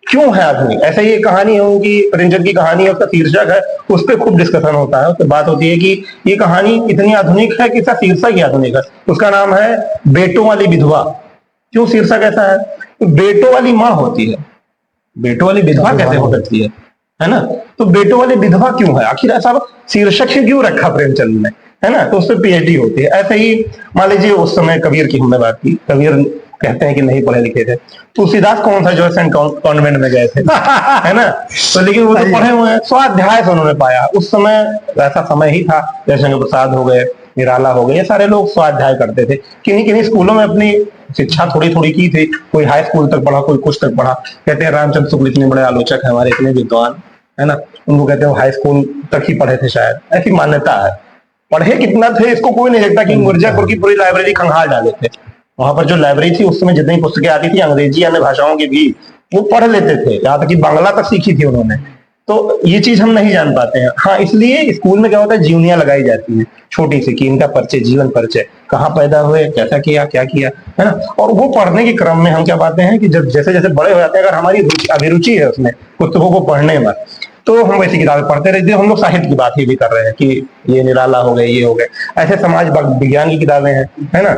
क्यों है आधुनिक। ऐसे ही कहानी है उनकी, प्रेमचंद की कहानी है, उसका शीर्षक है, उस पर खूब डिस्कशन होता है, उस पर बात होती है कि ये कहानी इतनी आधुनिक है कि इसका शीर्षक ही आधुनिक है। उसका नाम है बेटों वाली विधवा। क्यों शीर्षक ऐसा है? तो बेटों वाली माँ होती है, बेटों वाली विधवा कैसे हो सकती है ना। तो बेटों वाली विधवा क्यों है, आखिर ऐसा शीर्षक ही क्यों रखा प्रेमचंद ने, है ना। तो उस पर पीएचडी होती है। ऐसे ही मान लीजिए उस समय कबीर की हमने बात की, कबीर कहते हैं कि नहीं पढ़े लिखे थे। तुलसीदास कौन सा जो है सेंट कॉन्वेंट में गए थे है ना, तो लेकिन वो तो पढ़े हुए हैं, स्वाध्याय से उन्होंने पाया। उस समय ऐसा समय ही था, जयशंकर प्रसाद हो गए, निराला हो गए, ये सारे लोग स्वाध्याय करते थे। किन्हीं किन्हीं स्कूलों में अपनी शिक्षा थोड़ी थोड़ी की थी, कोई हाई स्कूल तक पढ़ा, कोई कुछ तक पढ़ा। कहते हैं रामचंद्र शुक्ल इतने बड़े आलोचक है हमारे, इतने विद्वान, है ना, उनको कहते हैं हाई स्कूल तक ही पढ़े थे शायद, ऐसी मान्यता है। पढ़े कितना थे इसको कोई नहीं देखता, कि मिर्जापुर की पूरी लाइब्रेरी खंगाल डाले थे। वहां पर जो लाइब्रेरी थी उस समय जितनी पुस्तकें आती थी अंग्रेजी अन्य भाषाओं की भी, वो पढ़ लेते थे, यहाँ तक कि बांग्ला तक सीखी थी उन्होंने। तो ये चीज हम नहीं जान पाते हैं। हाँ, इसलिए स्कूल में क्या होता है, जीवनियां लगाई जाती हैं छोटी सी, कि इनका परिचय, जीवन परिचय, कहाँ पैदा हुए, कैसा किया, क्या किया, है ना। और वो पढ़ने के क्रम में हम क्या पाते हैं कि जब जैसे जैसे बड़े हो जाते हैं, अगर हमारी अभिरुचि है उसमें, पुस्तकों को पढ़ने में, तो हम वैसी किताबें पढ़ते रहते हैं। हम लोग साहित्य की बात ही भी कर रहे हैं कि ये निराला हो गए, ये हो गए। ऐसे समाज विज्ञान की किताबें हैं, है ना,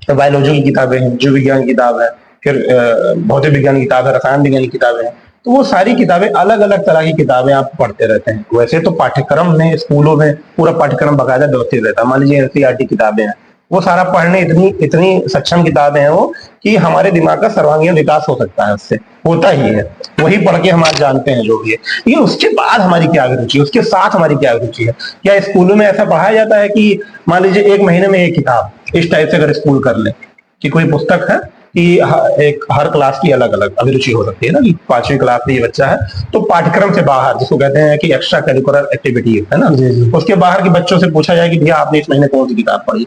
तो बायोलॉजी की किताबें हैं, जीव विज्ञान की किताब है, फिर भौतिक विज्ञान की किताब है, रसायन विज्ञान की किताबें हैं। तो वो सारी किताबें, अलग अलग तरह की किताबें आप पढ़ते रहते हैं। वैसे तो पाठ्यक्रम में स्कूलों में पूरा पाठ्यक्रम बाकायदा व्यवस्थित रहता है। मान लीजिए एनसीईआरटी किताबें हैं, वो सारा पढ़ने इतनी इतनी सक्षम किताबें हैं वो, कि हमारे दिमाग का सर्वांगीण विकास हो सकता है, उससे होता ही है। वही पढ़ के हम आज जानते हैं जो भी है। लेकिन उसके बाद हमारी क्या अभिरुचि है, उसके साथ हमारी क्या अभिरुचि है। क्या स्कूलों में ऐसा पढ़ाया जाता है कि मान लीजिए एक महीने में एक किताब, इस टाइप से अगर स्कूल कर ले कि कोई पुस्तक है कि एक हर क्लास की अलग अलग अभिरुचि हो सकती है ना, कि 5वीं क्लास में ये बच्चा है तो पाठ्यक्रम से बाहर, जिसको कहते हैं कि एक्स्ट्रा करिकुलर एक्टिविटी है ना, उसके बाहर के बच्चों से पूछा जाए कि भैया आपने इस महीने कौन सी किताब पढ़ी।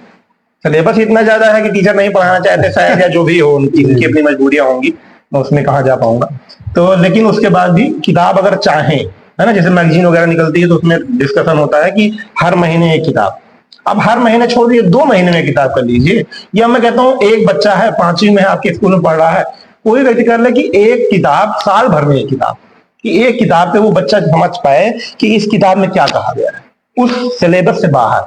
सिलेबस इतना ज्यादा है कि टीचर नहीं पढ़ाना चाहते शायद, या जो भी हो, उनकी अपनी मजबूरियां होंगी, मैं उसमें कहाँ जा पाऊंगा। तो लेकिन उसके बाद भी किताब अगर चाहें, है ना, जैसे मैगजीन वगैरह निकलती है तो उसमें डिस्कशन होता है कि हर महीने एक किताब। अब हर महीने छोड़ दिए, 2 महीने में किताब कर लीजिए। या मैं कहता हूँ एक बच्चा है 5वीं में आपके स्कूल में पढ़ रहा है, कोई व्यक्ति कर ले कि एक किताब, साल भर में एक किताब, कि एक किताब पे वो बच्चा समझ पाए कि इस किताब में क्या कहा गया है, उस सिलेबस से बाहर।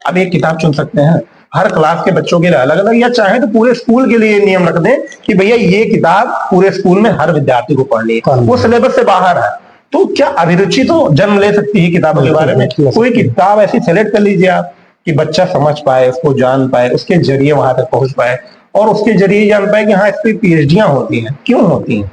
अब एक किताब चुन सकते हैं हर क्लास के बच्चों के लिए अलग अलग, या चाहे तो पूरे स्कूल के लिए नियम रख दें कि भैया ये किताब पूरे स्कूल में हर विद्यार्थी को पढ़नी है, वो सिलेबस से बाहर है। तो क्या अभिरुचि तो जन्म ले सकती है किताबों के बारे में। कोई किताब ऐसी सेलेक्ट कर लीजिए आप कि बच्चा समझ पाए, उसको जान पाए, उसके जरिए वहां तक पहुंच पाए, और उसके जरिए जान पाए कि हाँ इस पर पीएचडियां होती हैं, क्यों होती हैं।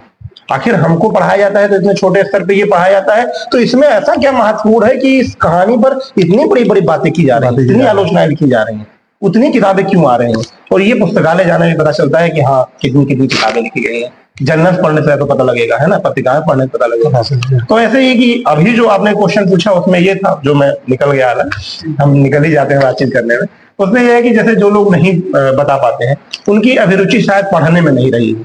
आखिर हमको पढ़ाया जाता है तो इतने छोटे स्तर पे ये पढ़ाया जाता है, तो इसमें ऐसा क्या महत्वपूर्ण है कि इस कहानी पर इतनी बड़ी बड़ी बातें की जा रही हैं, इतनी आलोचनाएं लिखी जा रही हैं, उतनी किताबें क्यों आ रही हैं। और ये पुस्तकालय जाने में पता चलता है कि हाँ कितनी कितनी किताबें लिखी गई हैं। जर्नल्स पढ़ने से तो पता लगेगा, है ना, पत्रिकाएं पढ़ने से पता लगेगा। तो ऐसे ही कि अभी जो आपने क्वेश्चन पूछा उसमें ये था, जो मैं निकल गया था, हम निकल ही जाते हैं बातचीत करने में, उसमें यह है कि जैसे जो लोग नहीं बता पाते हैं, उनकी अभिरुचि शायद पढ़ने में नहीं रही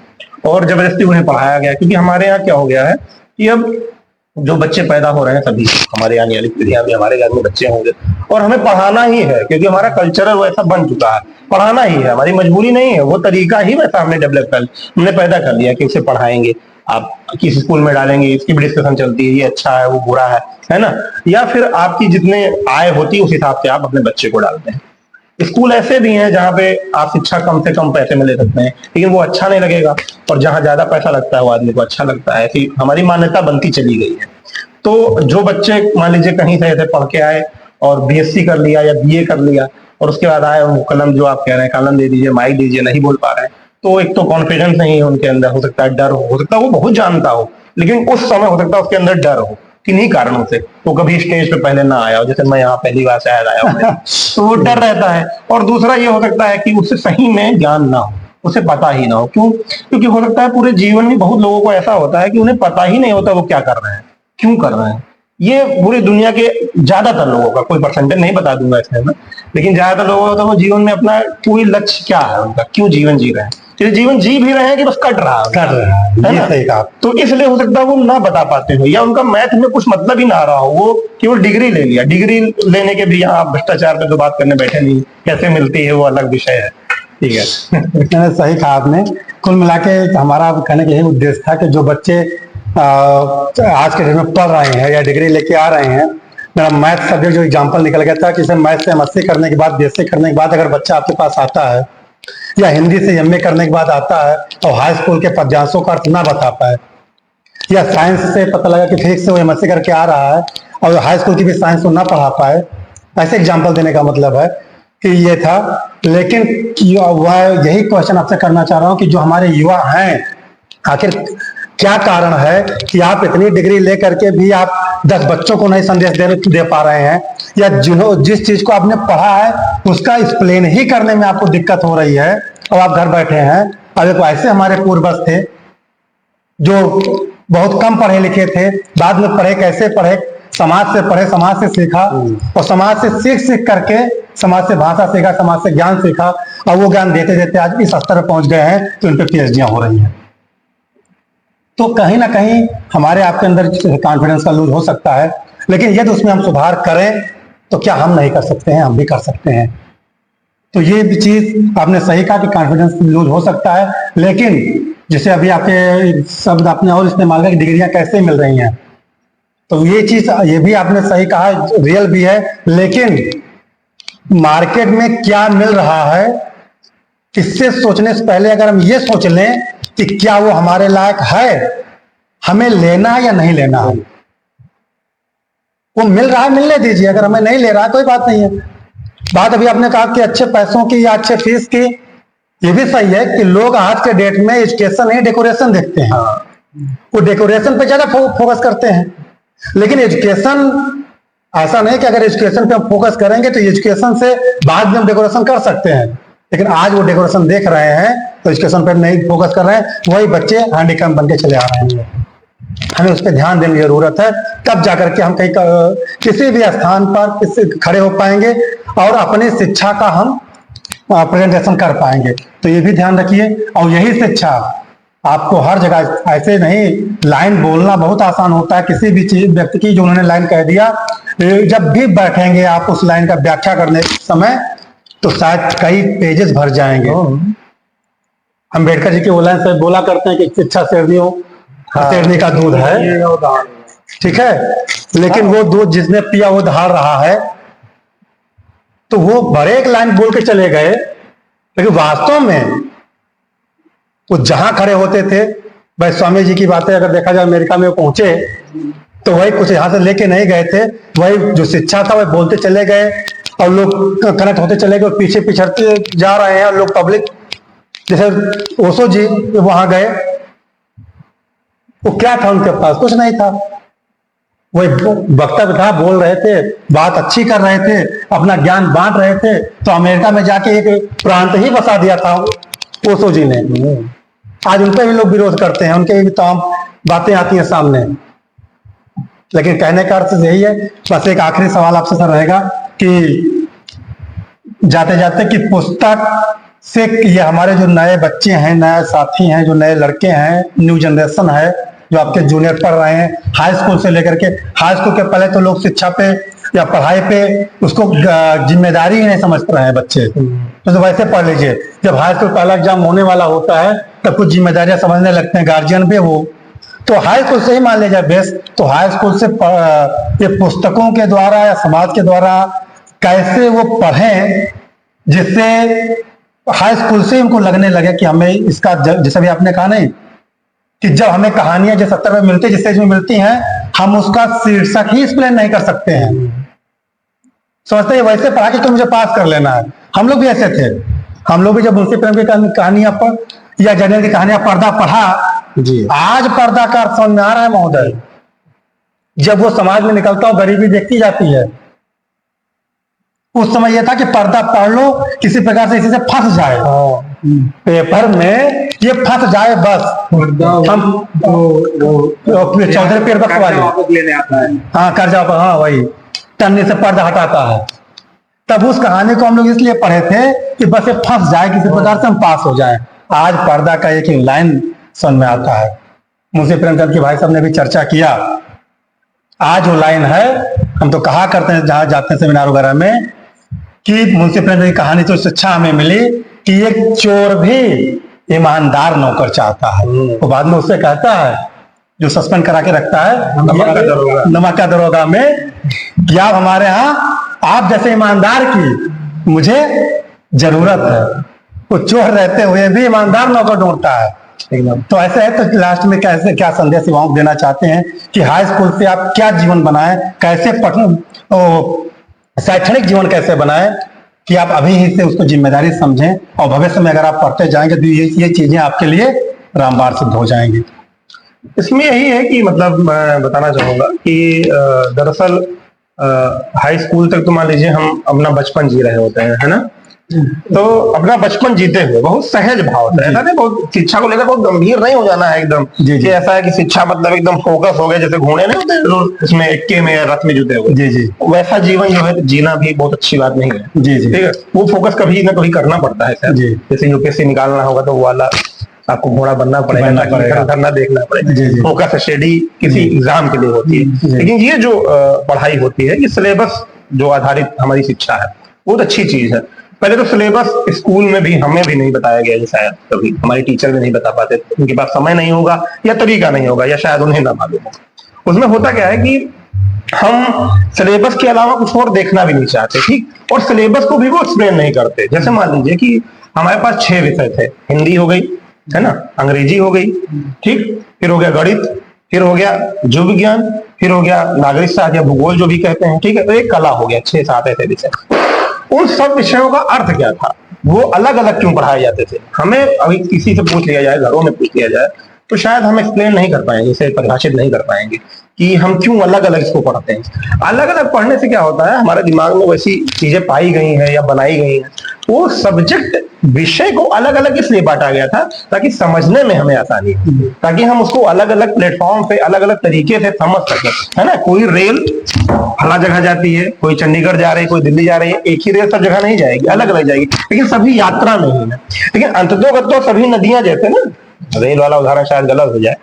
और जबरदस्ती उन्हें पढ़ाया गया। क्योंकि हमारे यहाँ क्या हो गया है कि अब जो बच्चे पैदा हो रहे हैं, सभी हमारे आने वाली पीढ़ियां भी, हमारे घर में बच्चे होंगे, और हमें पढ़ाना ही है, क्योंकि हमारा कल्चर वैसा बन चुका है, पढ़ाना ही है, हमारी मजबूरी नहीं है, वो तरीका ही वैसा हमने डेवलप कर, हमने पैदा कर लिया कि उसे पढ़ाएंगे। आप किस स्कूल में डालेंगे इसकी भी डिस्कशन चलती है, ये अच्छा है वो बुरा है ना, या फिर आपकी जितने आय होती है उस हिसाब से आप अपने बच्चे को डालते हैं। स्कूल ऐसे भी हैं जहाँ पे आप शिक्षा कम से कम पैसे में ले सकते हैं, लेकिन वो अच्छा नहीं लगेगा, और जहाँ ज्यादा पैसा लगता है वो आदमी को अच्छा लगता है। ऐसी हमारी मान्यता बनती चली गई है। तो जो बच्चे मान लीजिए कहीं से ऐसे पढ़ के आए और बीएससी कर लिया या बीए कर लिया, और उसके बाद आए वो कलम, जो आप कह रहे हैं कलम दे दीजिए, माइक दीजिए, नहीं बोल पा रहे हैं, तो एक तो कॉन्फिडेंस नहीं है उनके अंदर, हो सकता है डर हो सकता है वो बहुत जानता हो, लेकिन उस समय हो सकता है उसके अंदर डर हो किन्हीं कारणों से, वो कभी स्टेज पे पहले ना आया हो, जैसे मैं यहाँ पहली बार शायद आया हूँ तो वो डर रहता है। और दूसरा ये हो सकता है कि उसे सही में ज्ञान ना हो, उसे पता ही ना हो। क्यों? क्योंकि हो सकता है पूरे जीवन में बहुत लोगों को ऐसा होता है कि उन्हें पता ही नहीं होता वो क्या कर रहे हैं, क्यों कर रहे हैं। ये पूरी दुनिया के ज्यादातर लोगों का, कोई परसेंटेज नहीं बता दूंगा इसमें मैं, लेकिन ज्यादातर लोगों का वो जीवन में अपना कोई लक्ष्य क्या है उनका, क्यों जीवन जी रहे हैं, ये जीवन जी भी रहे हैं कि बस कट रहा है ये सही कहा। तो इसलिए हो सकता है वो ना बता पाते हो, या उनका मैथ में कुछ मतलब ही ना आ रहा हो, वो केवल डिग्री ले लिया। डिग्री लेने के भी यहाँ भ्रष्टाचार पे तो बात करने बैठे नहीं, कैसे मिलती है वो अलग विषय है। ठीक है मैंने सही कहा आपने। कुल मिला के हमारा कहने का यही उद्देश्य था कि जो बच्चे आज के डेट में पढ़ रहे हैं या डिग्री लेके आ रहे हैं, मेरा मैथ सब्जेक्ट जो एग्जाम्पल निकल गया था कि मैथ से एमएससी करने के बाद, बीएससी करने के बाद अगर बच्चा आपके पास आता है, या हिंदी से एमए करने के बाद आता है और हाई स्कूल के पद्यांशों का अर्थ ना बता पाए, या साइंस से पता लगा कि फिजिक्स से वो एमएससी करके आ रहा है और हाई स्कूल की भी साइंस को ना पढ़ा पाए, ऐसे एग्जाम्पल देने का मतलब है कि ये था। लेकिन वह यही क्वेश्चन आपसे करना चाह रहा हूँ कि जो हमारे युवा हैं, आखिर क्या कारण है कि आप इतनी डिग्री लेकर के भी आप 10 बच्चों को नहीं संदेश दे पा रहे हैं, या जिस चीज को आपने पढ़ा है उसका एक्सप्लेन ही करने में आपको दिक्कत हो रही है, और आप घर बैठे हैं। अब एक ऐसे हमारे पूर्वज थे जो बहुत कम पढ़े लिखे थे, बाद में पढ़े, कैसे पढ़े, समाज से पढ़े, समाज से सीखा, और समाज से सीख करके समाज से भाषा सीखा, समाज से ज्ञान सीखा, और वो ज्ञान देते देते आज इस स्तर पर पहुंच गए हैं तो उन पर पीएचडियां हो रही हैं। तो कहीं ना कहीं हमारे आपके अंदर कॉन्फिडेंस का लूज हो सकता है, लेकिन यदि उसमें हम सुधार करें तो क्या हम नहीं कर सकते हैं? हम भी कर सकते हैं। तो ये भी चीज आपने सही कहा कि कॉन्फिडेंस लूज हो सकता है, लेकिन जैसे अभी आपके शब्द आपने और इस्तेमाल किया कि डिग्रियां कैसे मिल रही हैं, तो ये चीज ये भी आपने सही कहा, रियल भी है, लेकिन मार्केट में क्या मिल रहा है इससे सोचने से पहले अगर हम ये सोच लें कि क्या वो हमारे लायक है, हमें लेना है या नहीं लेना है। वो मिल रहा है, मिलने दीजिए, अगर हमें नहीं ले रहा है कोई बात नहीं है। बात अभी आपने कहा कि अच्छे पैसों की या अच्छे फीस की, ये भी सही है कि लोग आज के डेट में एजुकेशन नहीं डेकोरेशन देखते हैं, वो डेकोरेशन पे ज्यादा फोकस करते हैं। लेकिन एजुकेशन ऐसा नहीं कि अगर एजुकेशन पे हम फोकस करेंगे तो एजुकेशन से बाद में हम डेकोरेशन कर सकते हैं, लेकिन आज वो डेकोरेशन देख रहे हैं तो एजुकेशन पर नहीं फोकस कर रहे हैं, वही बच्चे हैंडीकैम बन के चले आ रहे हैं। हमें उस पर ध्यान देने की जरूरत है, तब जाकर के हम कहीं किसी भी स्थान पर खड़े हो पाएंगे और अपनी शिक्षा का हम प्रेजेंटेशन कर पाएंगे। तो ये भी ध्यान रखिए। और यही शिक्षा आपको हर जगह, ऐसे नहीं लाइन बोलना बहुत आसान होता है किसी भी चीज व्यक्ति की, जो उन्होंने लाइन कह दिया, जब भी बैठेंगे आप उस लाइन का व्याख्या करने के समय तो शायद कई पेजेस भर जाएंगे। अम्बेडकर जी की वो लाइन से बोला करते हैं कि शिक्षा शेरनियों शेरनी का दूध है, ठीक है, लेकिन वो दूध जिसने पिया वो धार रहा है। तो वो बड़े एक लाइन बोल के चले गए, लेकिन वास्तव में वो जहां खड़े होते थे, भाई स्वामी जी की बातें अगर देखा जाए, अमेरिका में वो पहुंचे तो वही कुछ यहां से लेके नहीं गए थे, वही जो शिक्षा था वही बोलते चले गए और लोग कनेक्ट होते चले गए, पीछे पिछड़ते जा रहे हैं। और लोग पब्लिक, जैसे ओशो जी वहां गए, वो क्या था उनके पास? कुछ नहीं था, वही वक्तव्य था, बोल रहे थे, बात अच्छी कर रहे थे, अपना ज्ञान बांट रहे थे। तो अमेरिका में जाके एक प्रांत ही बसा दिया था ओशो जी ने। आज उन पर भी लोग विरोध करते हैं, उनके भी तमाम बातें आती हैं सामने। लेकिन कहने का अर्थ यही है, बस एक आखिरी सवाल आपसे सर रहेगा कि जाते जाते कि पुस्तक से ये हमारे जो नए बच्चे हैं, नए साथी हैं, जो नए लड़के हैं, न्यू जनरेशन है, जो आपके जूनियर पढ़ रहे हैं, हाई स्कूल से लेकर के, हाई स्कूल के पहले तो लोग शिक्षा पे या पढ़ाई पे उसको जिम्मेदारी ही नहीं समझ रहे हैं बच्चे। तो वैसे पढ़ लीजिए, जब हाई स्कूल पहला एग्जाम होने वाला होता है तब कुछ जिम्मेदारियां समझने लगते हैं गार्जियन पे। वो तो हाई स्कूल से ही मान लीजिए बेस्ट, तो हाई स्कूल से ये पुस्तकों के द्वारा या समाज के द्वारा कैसे वो पढ़ें, जिससे हाई स्कूल से उनको लगने लगे कि हमें इसका जैसे भी आपने कहा नहीं कि जब हमें कहानियां जो 70 में मिलती जिस स्टेज में मिलती हैं, हम उसका शीर्षक ही एक्सप्लेन नहीं कर सकते हैं। सोचते हैं वैसे पढ़ा के तो मुझे पास कर लेना है। हम लोग भी ऐसे थे। हम लोग भी जब मुंशी प्रेम की कहानियां पढ़ या जनरल की कहानियां पर्दा पढ़ा जी, आज पर्दा का अर्थ समझ में आ रहा है महोदय। जब वो समाज में निकलता हो, गरीबी देखती जाती है, उस समय यह था कि पर्दा पढ़ लो, किसी प्रकार से इसी से फंस जाए पेपर में, ये फंस जाए बस। हम चौधरी पेड़ बख्श वाले लेने आता है, हाँ कर्जा, हाँ वही टन्नी से पर्दा हटाता है। तब उस कहानी को हम लोग इसलिए पढ़े थे कि बस ये फंस जाए, किसी प्रकार से हम पास हो जाए। आज पर्दा का एक लाइन समझ में आता है। मुंशी प्रेमचंद के भाई साहब ने भी चर्चा किया। आज वो लाइन है, हम तो कहा करते हैं जहां जाते हैं सेमिनार वगैरह में कि मुंशी प्रेमचंद की कहानी तो शिक्षा हमें मिली कि एक चोर भी ईमानदार नौकर चाहता है। वो बाद में उससे कहता है, जो सस्पेंड करा के रखता है नमक का दरोगा में, कि आप हमारे यहाँ आप जैसे ईमानदार की मुझे जरूरत है। वो चोर रहते हुए भी ईमानदार नौकर ढूंढता है। तो ऐसे है। तो लास्ट में कैसे क्या संदेश युवाओं को देना चाहते हैं कि हाई स्कूल से आप क्या जीवन बनाएं, कैसे शैक्षणिक जीवन कैसे बनाएं कि आप अभी ही से उसको जिम्मेदारी समझें और भविष्य में अगर आप पढ़ते जाएंगे तो ये चीजें आपके लिए रामबाण सिद्ध हो जाएंगी। इसमें यही है कि मतलब मैं बताना चाहूंगा कि दरअसल हाई स्कूल तक तो मान लीजिए हम अपना बचपन जी रहे होते हैं, है ना। तो अपना बचपन जीते हुए बहुत सहज भाव से, ऐसा नहीं बहुत शिक्षा को लेकर बहुत गंभीर नहीं हो जाना है एकदम कि ऐसा है कि शिक्षा मतलब एकदम फोकस हो गया, जैसे घोड़े नहीं होते उसमें इक्के में रथ में जुटे हुए। जी जी, वैसा जीवन जो है जीना भी बहुत अच्छी बात नहीं है। जी जी, ठीक है, वो फोकस कभी ना कभी करना पड़ता है। जैसे यूपीएससी निकालना होगा तो वो वाला आपको घोड़ा बनना पड़ेगा, करना देखना पड़ेगा। फोकस स्टडी किसी एग्जाम के लिए होती है, लेकिन ये जो पढ़ाई होती है, ये सिलेबस जो आधारित हमारी शिक्षा है, बहुत अच्छी चीज है। पहले तो सिलेबस स्कूल में भी हमें भी नहीं बताया गया, शायद कभी हमारे टीचर भी नहीं बता पाते, उनके पास समय नहीं होगा या तरीका नहीं होगा या शायद उन्हें ना मालूम हो। उसमें होता क्या है कि हम सिलेबस के अलावा कुछ और देखना भी नहीं चाहते, ठीक, और सिलेबस को भी वो एक्सप्लेन नहीं करते। जैसे मान लीजिए कि हमारे पास 6 विषय थे, हिंदी हो गई, है ना, अंग्रेजी हो गई, ठीक, फिर हो गया गणित, फिर हो गया जीव विज्ञान, फिर हो गया नागरिक शास्त्र या भूगोल जो भी कहते हैं, ठीक है, तो एक कला हो गया, 6-7 ऐसे विषय। उन सब विषयों का अर्थ क्या था, वो अलग अलग क्यों पढ़ाए जाते थे, हमें अभी किसी से पूछ लिया जाए, घरों में पूछ लिया जाए, तो शायद हम एक्सप्लेन नहीं कर पाएंगे, इसे परिभाषित नहीं कर पाएंगे कि हम क्यों अलग अलग इसको पढ़ते हैं। अलग अलग पढ़ने से क्या होता है, हमारे दिमाग में वैसी चीजें पाई गई हैं या बनाई गई हैं, वो सब्जेक्ट विषय को अलग अलग इसलिए बांटा गया था ताकि समझने में हमें आसानी हो, ताकि हम उसको अलग अलग प्लेटफॉर्म पे अलग अलग तरीके से समझ सकें, है ना। कोई रेल फला जगह जाती है, कोई चंडीगढ़ जा रही है, कोई दिल्ली जा रही है, एक ही रेल सब जगह नहीं जाएगी, अलग अलग जाएगी, लेकिन सभी यात्रा नहीं है। लेकिन अंततोगत सभी नदियां जैसे ना, रेल वाला उदाहरण शायद गलत हो जाए,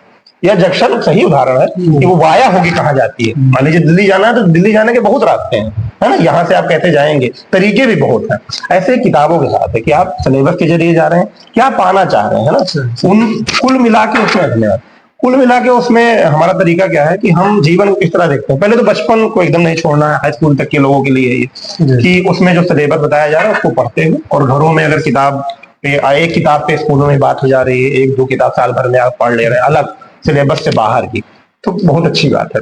या जंक्शन सही उदाहरण है कि वो वाया होगी कहाँ जाती है। मान लीजिए दिल्ली जाना है तो दिल्ली जाने के बहुत रास्ते हैं, है ना, यहाँ से आप कैसे जाएंगे, तरीके भी बहुत हैं। ऐसे किताबों के साथ है कि आप सिलेबस के जरिए जा रहे हैं, क्या पाना चाह रहे हैं, है ना। उन कुल मिला के उसमें धन्यवाद, कुल मिला के उसमें हमारा तरीका क्या है कि हम जीवन को किस तरह देखते हैं। पहले तो बचपन को एकदम नहीं छोड़ना है, हाई स्कूल तक के लोगों के लिए ये कि उसमें जो सिलेबस बताया जा रहा है उसको पढ़ते हुए, और घरों में अगर किताब एक किताब पे स्कूलों में बात हो जा रही है, 1-2 किताब साल भर में आप पढ़ ले रहे हैं अलग सिलेबस से बाहर की, तो बहुत अच्छी बात है।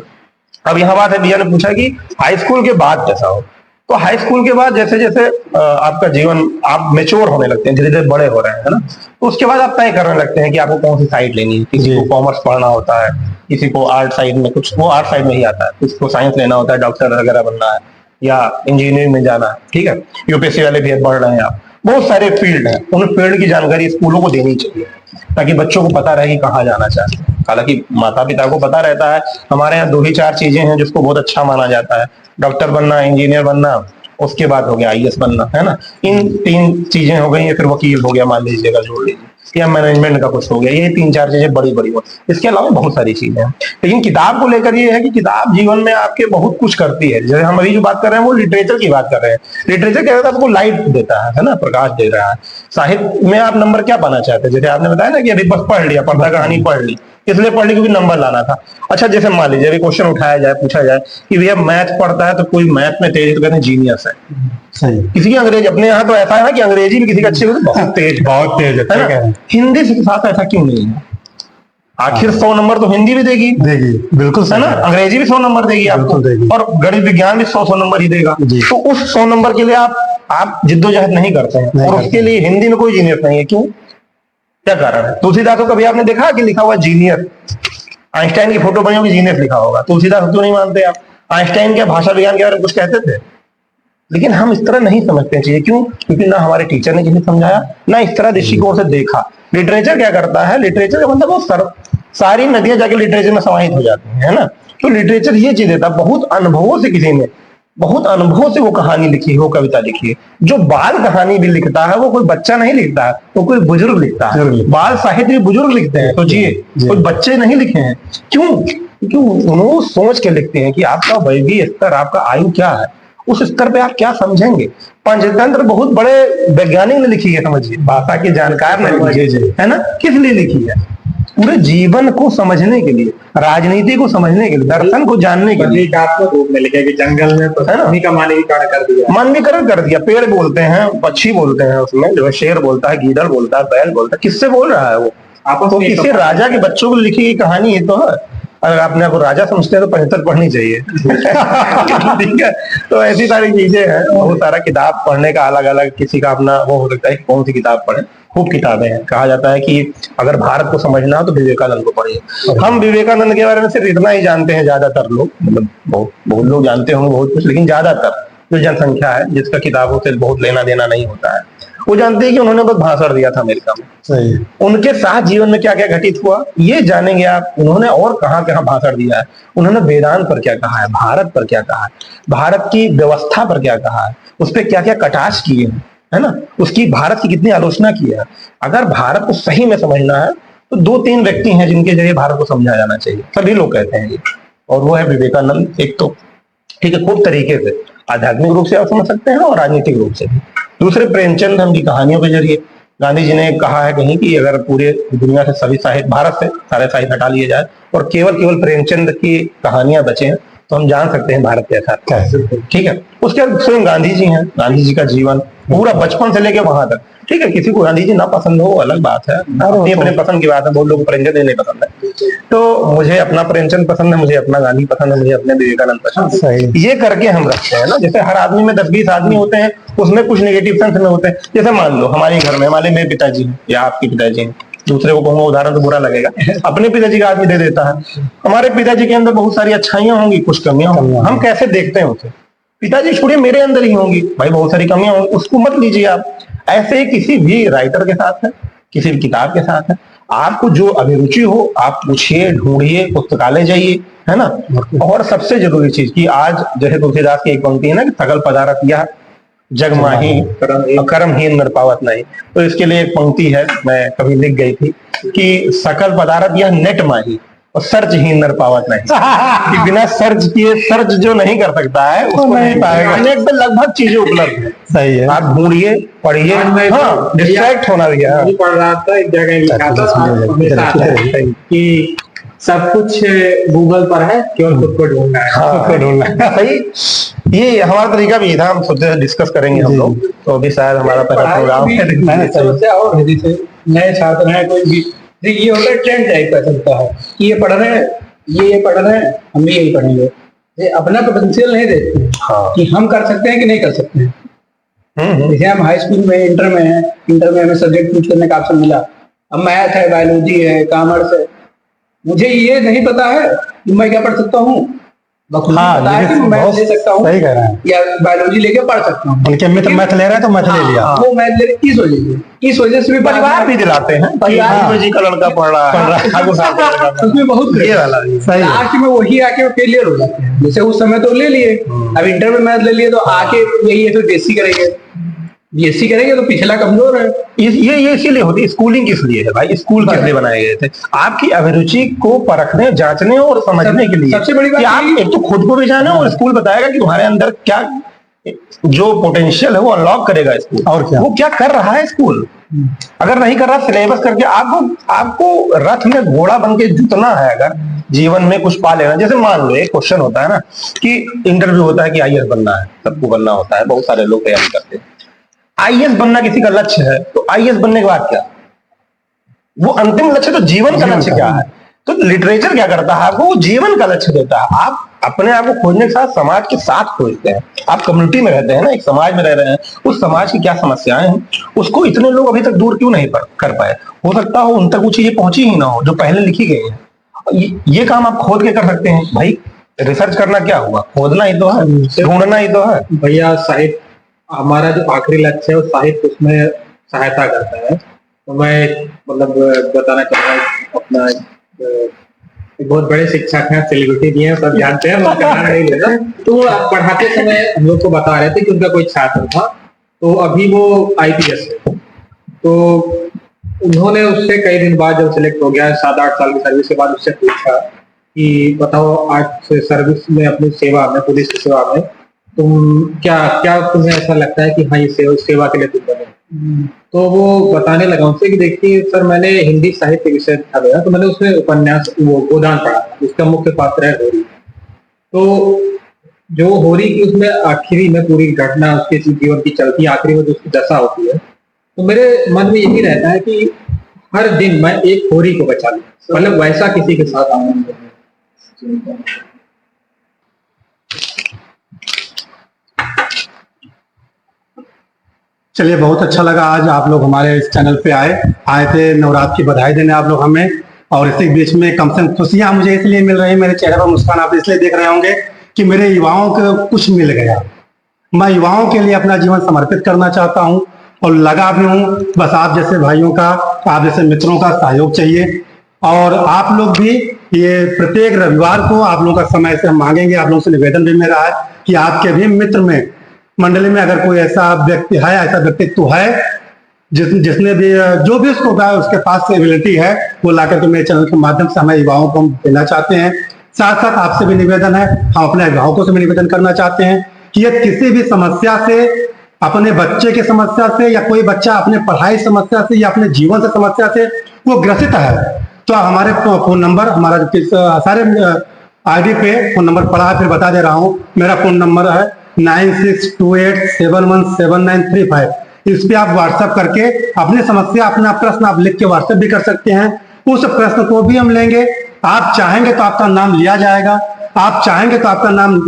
अब यहाँ बात है, भैया ने पूछा कि हाई स्कूल के बाद कैसा हो, तो हाई स्कूल के बाद जैसे जैसे आपका जीवन, आप मेच्योर होने लगते हैं, धीरे धीरे बड़े हो रहे हैं, है ना, तो उसके बाद आप तय करने लगते हैं कि आपको कौन सी साइड लेनी है। किसी को कॉमर्स पढ़ना होता है, किसी को आर्ट साइड में, कुछ वो आर्ट साइड में ही आता है, किसी को साइंस लेना होता है, डॉक्टर वगैरह बनना है या इंजीनियरिंग में जाना है, ठीक है, यूपीएससी वाले भी पढ़ रहे हैं आप, बहुत सारे फील्ड हैं, उन फील्ड की जानकारी स्कूलों को देनी चाहिए ताकि बच्चों को पता रहे कि कहाँ जाना चाहते हैं। हालांकि माता पिता को पता रहता है, हमारे यहाँ 2 ही 4 चीजें हैं जिसको बहुत अच्छा माना जाता है, डॉक्टर बनना, इंजीनियर बनना, उसके बाद हो गया आईएएस बनना, है ना। इन 3 चीजें हो गई, फिर वकील हो गया मान लीजिएगा, जोड़ लीजिए, या मैनेजमेंट का कुछ हो गया, ये 3-4 चीजें बड़ी बड़ी हो। इसके अलावा बहुत सारी चीजें हैं, लेकिन किताब को लेकर ये है कि किताब जीवन में आपके बहुत कुछ करती है। जैसे हम अभी जो बात कर रहे हैं वो लिटरेचर की बात कर रहे हैं। लिटरेचर क्या होता है, आपको लाइट देता है ना, प्रकाश दे रहा है। साहित्य में आप नंबर क्या पाना चाहते हैं, जैसे आपने बताया ना कि अभी बस पढ़ लिया, पर्दा कहानी पढ़ ली, इसलिए पढ़ ली क्योंकि नंबर लाना था। अच्छा जैसे मान लीजिए अभी क्वेश्चन उठाया जाए, पूछा जाए कि भैया मैथ पढ़ता है तो कोई मैथ में तेज है तो कहते हैं जीनियस है। सही। किसी की अंग्रेजी, अपने यहाँ तो ऐसा है ना कि अंग्रेजी भी किसी का अच्छी होती है बहुत तेज है ना। हिंदी के साथ ऐसा क्यों नहीं है? आखिर 100 नंबर तो हिंदी भी देगी, बिल्कुल है ना, अंग्रेजी भी 100 नंबर देगी आपको, और गणित विज्ञान भी 100 नंबर ही देगा। तो उस 100 नंबर के लिए आप जिद्दोजहद नहीं करते हैं, और उसके लिए हिंदी में कोई जीनियस नहीं है। क्यों, क्या कारण है? तुलसीदास को कभी आपने देखा कि लिखा हुआ जीनियस? आइंस्टाइन की फोटो बनी होगी, जीनियस लिखा होगा। तुलसीदास क्यों नहीं मानते आप? आइंस्टाइन क्या भाषा विज्ञान के बारे में कुछ कहते थे? लेकिन हम इस तरह नहीं समझते चाहिए। क्यों? क्योंकि ना हमारे टीचर ने किसी समझाया, ना इस तरह दृष्टिकोण से देखा। लिटरेचर क्या करता है? लिटरेचर का मतलब वो सारी नदियां जाके लिटरेचर में समाहित हो जाती हैं, है ना। तो लिटरेचर ये चीज देता है, बहुत अनुभवों से, किसी ने बहुत अनुभव से वो कहानी लिखी हो, कविता लिखी है। जो बाल कहानी भी लिखता है वो कोई बच्चा नहीं लिखता है, वो कोई बुजुर्ग लिखता है। बाल साहित्य बुजुर्ग लिखते हैं, सोचिए, कोई बच्चे नहीं लिखे हैं। क्यों? क्योंकि उन्होंने सोच के लिखते हैं कि आपका वैदिक स्तर, आपका आयु क्या है, उस स्तर पे आप क्या समझेंगे। पंचतंत्र बहुत बड़े वैज्ञानिक ने लिखी है, समझिए, भाषा के जानकार ने लिखी है ना। किस लिए लिखी है? पूरे जीवन को समझने के लिए, राजनीति को समझने के लिए, दर्शन को जानने के लिए। रूप में लिखे कि जंगल में तो का मानवीकरण कर दिया, मानवीकरण कर दिया। पेड़ बोलते हैं, पक्षी बोलते हैं, उसमें जो शेर बोलता है, गीदड़ बोलता है, बैल बोलता है। किससे बोल रहा है वो? तो किसी राजा के बच्चों को लिखी गई कहानी है। तो अगर आपने आपको राजा समझते हैं तो 75 पढ़नी चाहिए। ठीक है। तो ऐसी सारी चीजें हैं, बहुत सारा किताब पढ़ने का अलग अलग किसी का अपना वो हो सकता है कि कौन सी किताब पढ़े। खूब किताबें हैं। कहा जाता है कि अगर भारत को समझना हो तो विवेकानंद को पढ़िए। हम विवेकानंद के बारे में सिर्फ इतना ही जानते हैं, ज्यादातर लोग, मतलब बहुत लोग जानते होंगे बहुत कुछ, लेकिन ज्यादातर जो जनसंख्या है जिसका किताबों से बहुत लेना देना नहीं होता है, वो जानते हैं कि उन्होंने बहुत भाषण दिया था अमेरिका में। सही। उनके साथ जीवन में क्या क्या घटित हुआ ये जानेंगे आप। उन्होंने और कहाँ कहाँ भाषण दिया है, उन्होंने वेदांत पर क्या कहा है, भारत पर क्या कहा है, भारत की व्यवस्था पर क्या कहा है, उस पर क्या क्या कटाक्ष किए हैं, है ना, उसकी भारत की कितनी आलोचना की है। अगर भारत को सही में समझना है तो 2-3 व्यक्ति हैं जिनके जरिए भारत को समझा जाना चाहिए, सभी लोग कहते हैं ये, और वो है विवेकानंद। एक तो ठीक है, खूब तरीके से आध्यात्मिक रूप से आप समझ सकते हैं और राजनीतिक रूप से भी। दूसरे प्रेमचंद, उनकी कहानियों के जरिए। गांधी जी ने कहा है कहीं कि अगर पूरे दुनिया से सभी साहित्य, भारत से सारे साहित्य हटा लिए जाए और केवल प्रेमचंद की कहानियां बचे हैं तो हम जान सकते हैं भारत कैसा है। ठीक है। उसके बाद स्वयं गांधी जी हैं, गांधी जी का जीवन पूरा बचपन से लेके वहां तक। ठीक है, किसी को गांधी जी ना पसंद हो अलग बात है, अपनी अपने पसंद की बात है। बहुत लोगों को प्रेमचंद नहीं पसंद है, तो मुझे अपना प्रेमचंद पसंद है, मुझे अपना गांधी पसंद है, मुझे अपने विवेकानंद पसंद है। ये करके हम रखते हैं ना। जैसे हर आदमी में 10-20 आदमी होते हैं, उसमें कुछ नेगेटिव सेंस में होते हैं। जैसे मान लो हमारे घर में हमारे मेरे पिताजी हैं या आपके पिताजी हैं, दूसरे को कहूंगा उदाहरण तो बुरा लगेगा, अपने पिताजी का आदमी दे देता है। हमारे पिताजी के अंदर बहुत सारी अच्छाइयां होंगी, कुछ कमियां होंगी। हम कैसे देखते हैं उसे? पिताजी छोड़िए, मेरे अंदर ही होंगी भाई, बहुत सारी कमियां होंगी, उसको मत लीजिए आप। ऐसे ही किसी भी राइटर के साथ है, किसी भी किताब के साथ है, आपको जो अभिरुचि हो आप पूछिए, ढूंढिए, पुस्तकालय जाइए, है ना। और सबसे जरूरी चीज कि आज जैसे तुलसीदास की एक पंक्ति है ना कि सकल पदारथ यह जग माही कर्महीन नर पावत नहीं, तो इसके लिए एक पंक्ति है, मैं कभी लिख गई थी कि सकल पदारथ यह नेट माही और सर्चहीन नर पावत नहीं। कि बिना सर्च किए, सर्च जो नहीं कर सकता है उसको नहीं पाएगा। नेट पे लगभग चीजें उपलब्ध है। सही है। आप ढूंढिए, पढ़िए। हाँ, डिस्ट्रैक्ट होना भी है। पढ़ रहा था, एक जगह लिखा था कि सब कुछ गूगल पर है, केवल खुद को ढूंढना है। खुद को ढूंढना है। सही। ये हमारा तरीका भी था, हम सोचते डिस्कस करेंगे हम लोग, तो अभी शायद हमारा पहला प्रोग्राम और जैसे नए छात्र हैं कोई भी, ये होता है ट्रेंड टाइप का चलता है कि ये पढ़ रहे हैं, ये पढ़ रहे हैं, हम भी यही पढ़ेंगे। ये अपना पोटेंशियल नहीं देखते हैं। हाँ। कि हम कर सकते हैं कि नहीं कर सकते हैं। जैसे हम हाई स्कूल में, इंटर में हैं, इंटर में हमें सब्जेक्ट चूज करने का ऑप्शन मिला, अब मैथ है, बायोलॉजी है, कॉमर्स है, मुझे ये नहीं पता है कि मैं क्या पढ़ सकता हूँ। हाँ, पता है कि मैं मैथ ले सकता हूँ, सही कह रहे हैं, या बायोलॉजी लेके पढ़ सकता हूँ। उनके मित्र मैथ ले रहे हैं तो मैथ ले लिया। वो मैथ ले रहे, इस वजह से भी परिवार भी दिलाते हैं, परिवार जी का लड़का पढ़ रहा है, उसमें बहुत ये वाला सही है। लास्ट में वही आके फेलियर हो जाते हैं। जैसे उस समय तो ले लिए, अब इंटर में मैथ ले लिए तो आके यही है, फिर बीएससी करेंगे, बीएससी करेंगे तो पिछला कमजोर है। ये इसीलिए होती है। स्कूलिंग किस लिए है भाई? स्कूल किस लिए बनाए गए थे? आपकी अभिरुचि को परखने, जांचने और समझने के लिए। सबसे बड़ी बात आप एक तो खुद को भी जाने और स्कूल बताएगा कि तुम्हारे अंदर क्या जो पोटेंशियल है वो अनलॉक करेगा स्कूल, और क्या? वो क्या कर रहा है स्कूल, अगर नहीं कर रहा सिलेबस करके, आपको रथ में घोड़ा बन के जुतना है, अगर जीवन में कुछ पा लेना। जैसे मान लो एक क्वेश्चन होता है ना कि इंटरव्यू होता है कि आईएएस बनना है, सबको बनना होता है, बहुत सारे लोग तैयारी करते हैं। आईएएस बनना किसी का लक्ष्य है, तो आईएएस बनने के बाद क्या, वो अंतिम लक्ष्य, तो जीवन का लक्ष्य क्या है? तो लिटरेचर क्या करता है, आपको वो जीवन का लक्ष्य देता है। आप अपने आप को खोजने के साथ समाज के साथ खोजते हैं। आप कम्युनिटी में रहते हैं ना, एक समाज में रह रहे हैं, उस समाज की क्या समस्याएं हैं उसको इतने लोग अभी तक दूर क्यों नहीं कर पाए। हो सकता हो उन तक वो चीजें पहुंची ही ना हो जो पहले लिखी गई है। ये काम आप खोद के कर सकते हैं भाई। रिसर्च करना क्या हुआ, खोदना ही तो है, ढूंढना ही तो है भैया। साहित्य हमारा जो आखिरी लक्ष्य है वो साहित्य उसमें सहायता करता है। तो मैं मतलब बताना चाहूंगा, अपना एक बहुत बड़े शिक्षक हैं, सेलिब्रिटी भी हैं, सब जानते हैं, उनका नाम नहीं लेना। तो पढ़ाते समय हम लोग को बता रहे थे कि उनका कोई छात्र था, तो अभी वो आईपीएस है। तो उन्होंने उससे कई दिन बाद जब सिलेक्ट हो गया, 7-8 साल की सर्विस के बाद उससे पूछा कि बताओ आज सर्विस में, अपनी सेवा में, पुलिस की सेवा में तुम क्या तुम्हें ऐसा लगता है कि हाँ ये सेवा के लिए तुम बने? तो वो बताने लगा उनसे कि देखिए सर, मैंने हिंदी साहित्य विषय था मेरा, तो मैंने उसमें उपन्यास वो गोदान पढ़ा, उसका मुख्य पात्र है होरी। तो जो होरी की उसमें आखिरी में पूरी घटना उसके जीवन की चलती, आखिरी में जो उसकी दशा होती है, तो मेरे मन में यही रहता है कि हर दिन मैं एक होरी को बचा लूं, मतलब वैसा किसी के साथ आनंद। चलिए, बहुत अच्छा लगा आज आप लोग हमारे इस चैनल पे आए थे नवरात्र की बधाई देने आप लोग हमें। और इसी बीच में कम से कम खुशियां मुझे इसलिए मिल रही है, मेरे चेहरे पर मुस्कान आप इसलिए देख रहे होंगे कि मेरे युवाओं को कुछ मिल गया। मैं युवाओं के लिए अपना जीवन समर्पित करना चाहता हूं और लगा भी हूं। बस आप जैसे भाइयों का, आप जैसे मित्रों का सहयोग चाहिए। और आप लोग भी ये प्रत्येक रविवार को आप लोगों का समय से हम मांगेंगे। आप लोगों से निवेदन भी मेरा है कि आपके भी मित्र में, मंडली में अगर कोई ऐसा व्यक्ति है, ऐसा व्यक्तित्व है जिसने भी जो भी उसको उसके पास एबिलिटी है, वो लाकर के मेरे चैनल के माध्यम से हमें युवाओं को देना चाहते हैं। साथ साथ आपसे भी निवेदन है, हम अपने अभिभावकों से भी निवेदन करना चाहते हैं कि यदि किसी भी समस्या से, अपने बच्चे की समस्या से, या कोई बच्चा अपने पढ़ाई समस्या से या अपने जीवन से समस्या से वो ग्रसित है, तो हमारे फोन नंबर, हमारा सारे आईडी पे फोन नंबर पड़ा है, फिर बता दे रहा हूँ। मेरा फोन नंबर है 9628717935। इस पे आप व्हाट्सएप करके अपनी समस्या, अपना प्रश्न आप लिख के व्हाट्सएप भी कर सकते हैं। उस प्रश्न को भी हम लेंगे। आप चाहेंगे तो आपका नाम लिया जाएगा, आप चाहेंगे तो आपका नाम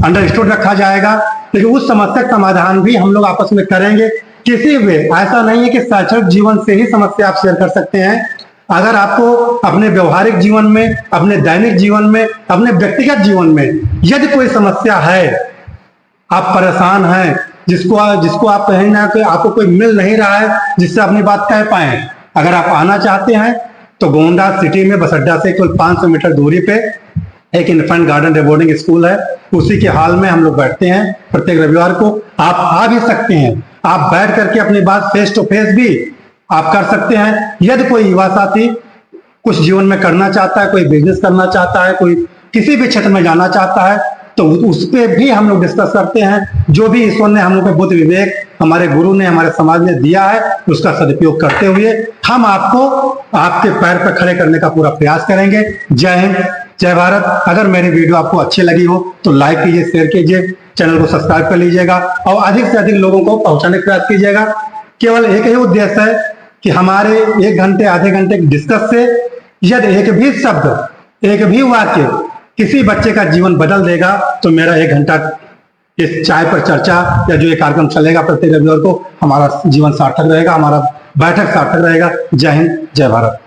अंडरस्टूड रखा जाएगा, लेकिन उस समस्या का समाधान भी हम लोग आपस में करेंगे। किसी भी ऐसा नहीं है कि शैक्षणिक जीवन से ही समस्या आप शेयर कर सकते हैं। अगर आपको अपने व्यवहारिक जीवन में, अपने दैनिक जीवन में, अपने व्यक्तिगत जीवन में यदि कोई समस्या है, आप परेशान हैं, जिसको आप कहीं ना कहीं आपको कोई मिल नहीं रहा है जिससे अपनी बात कह पाए, अगर आप आना चाहते हैं तो गोंडा सिटी में बस अड्डा से कुल 500 मीटर दूरी पे एक इन्फेंट गार्डन बोर्डिंग स्कूल है, उसी के हाल में हम लोग बैठते हैं प्रत्येक रविवार को। आप आ भी सकते हैं, आप बैठ करके अपनी बात फेस टू फेस भी आप कर सकते हैं। यदि कोई युवा साथी कुछ जीवन में करना चाहता है, कोई बिजनेस करना चाहता है, कोई किसी भी क्षेत्र में जाना चाहता है, तो उस पर भी हम लोग डिस्कस करते हैं। जो भी ईश्वर ने हम लोग को बुद्धि विवेक हमारे गुरु ने, हमारे समाज ने दिया है, उसका सदुपयोग करते हुए हम आपको आपके पैर पर खड़े करने का पूरा प्रयास करेंगे। जय हिंद, जय भारत। अगर मेरी वीडियो आपको अच्छी लगी हो तो लाइक कीजिए, शेयर कीजिए, चैनल को सब्सक्राइब कर लीजिएगा और अधिक से अधिक लोगों को पहुंचाने का प्रयास कीजिएगा। केवल एक ही उद्देश्य है कि हमारे 1 घंटे आधे घंटे की डिस्कस से यदि एक भी शब्द, एक भी वाक्य किसी बच्चे का जीवन बदल देगा तो मेरा 1 घंटा इस चाय पर चर्चा या जो ये कार्यक्रम चलेगा प्रत्येक रविवार को, हमारा जीवन सार्थक रहेगा, हमारा बैठक सार्थक रहेगा। जय हिंद, जय भारत।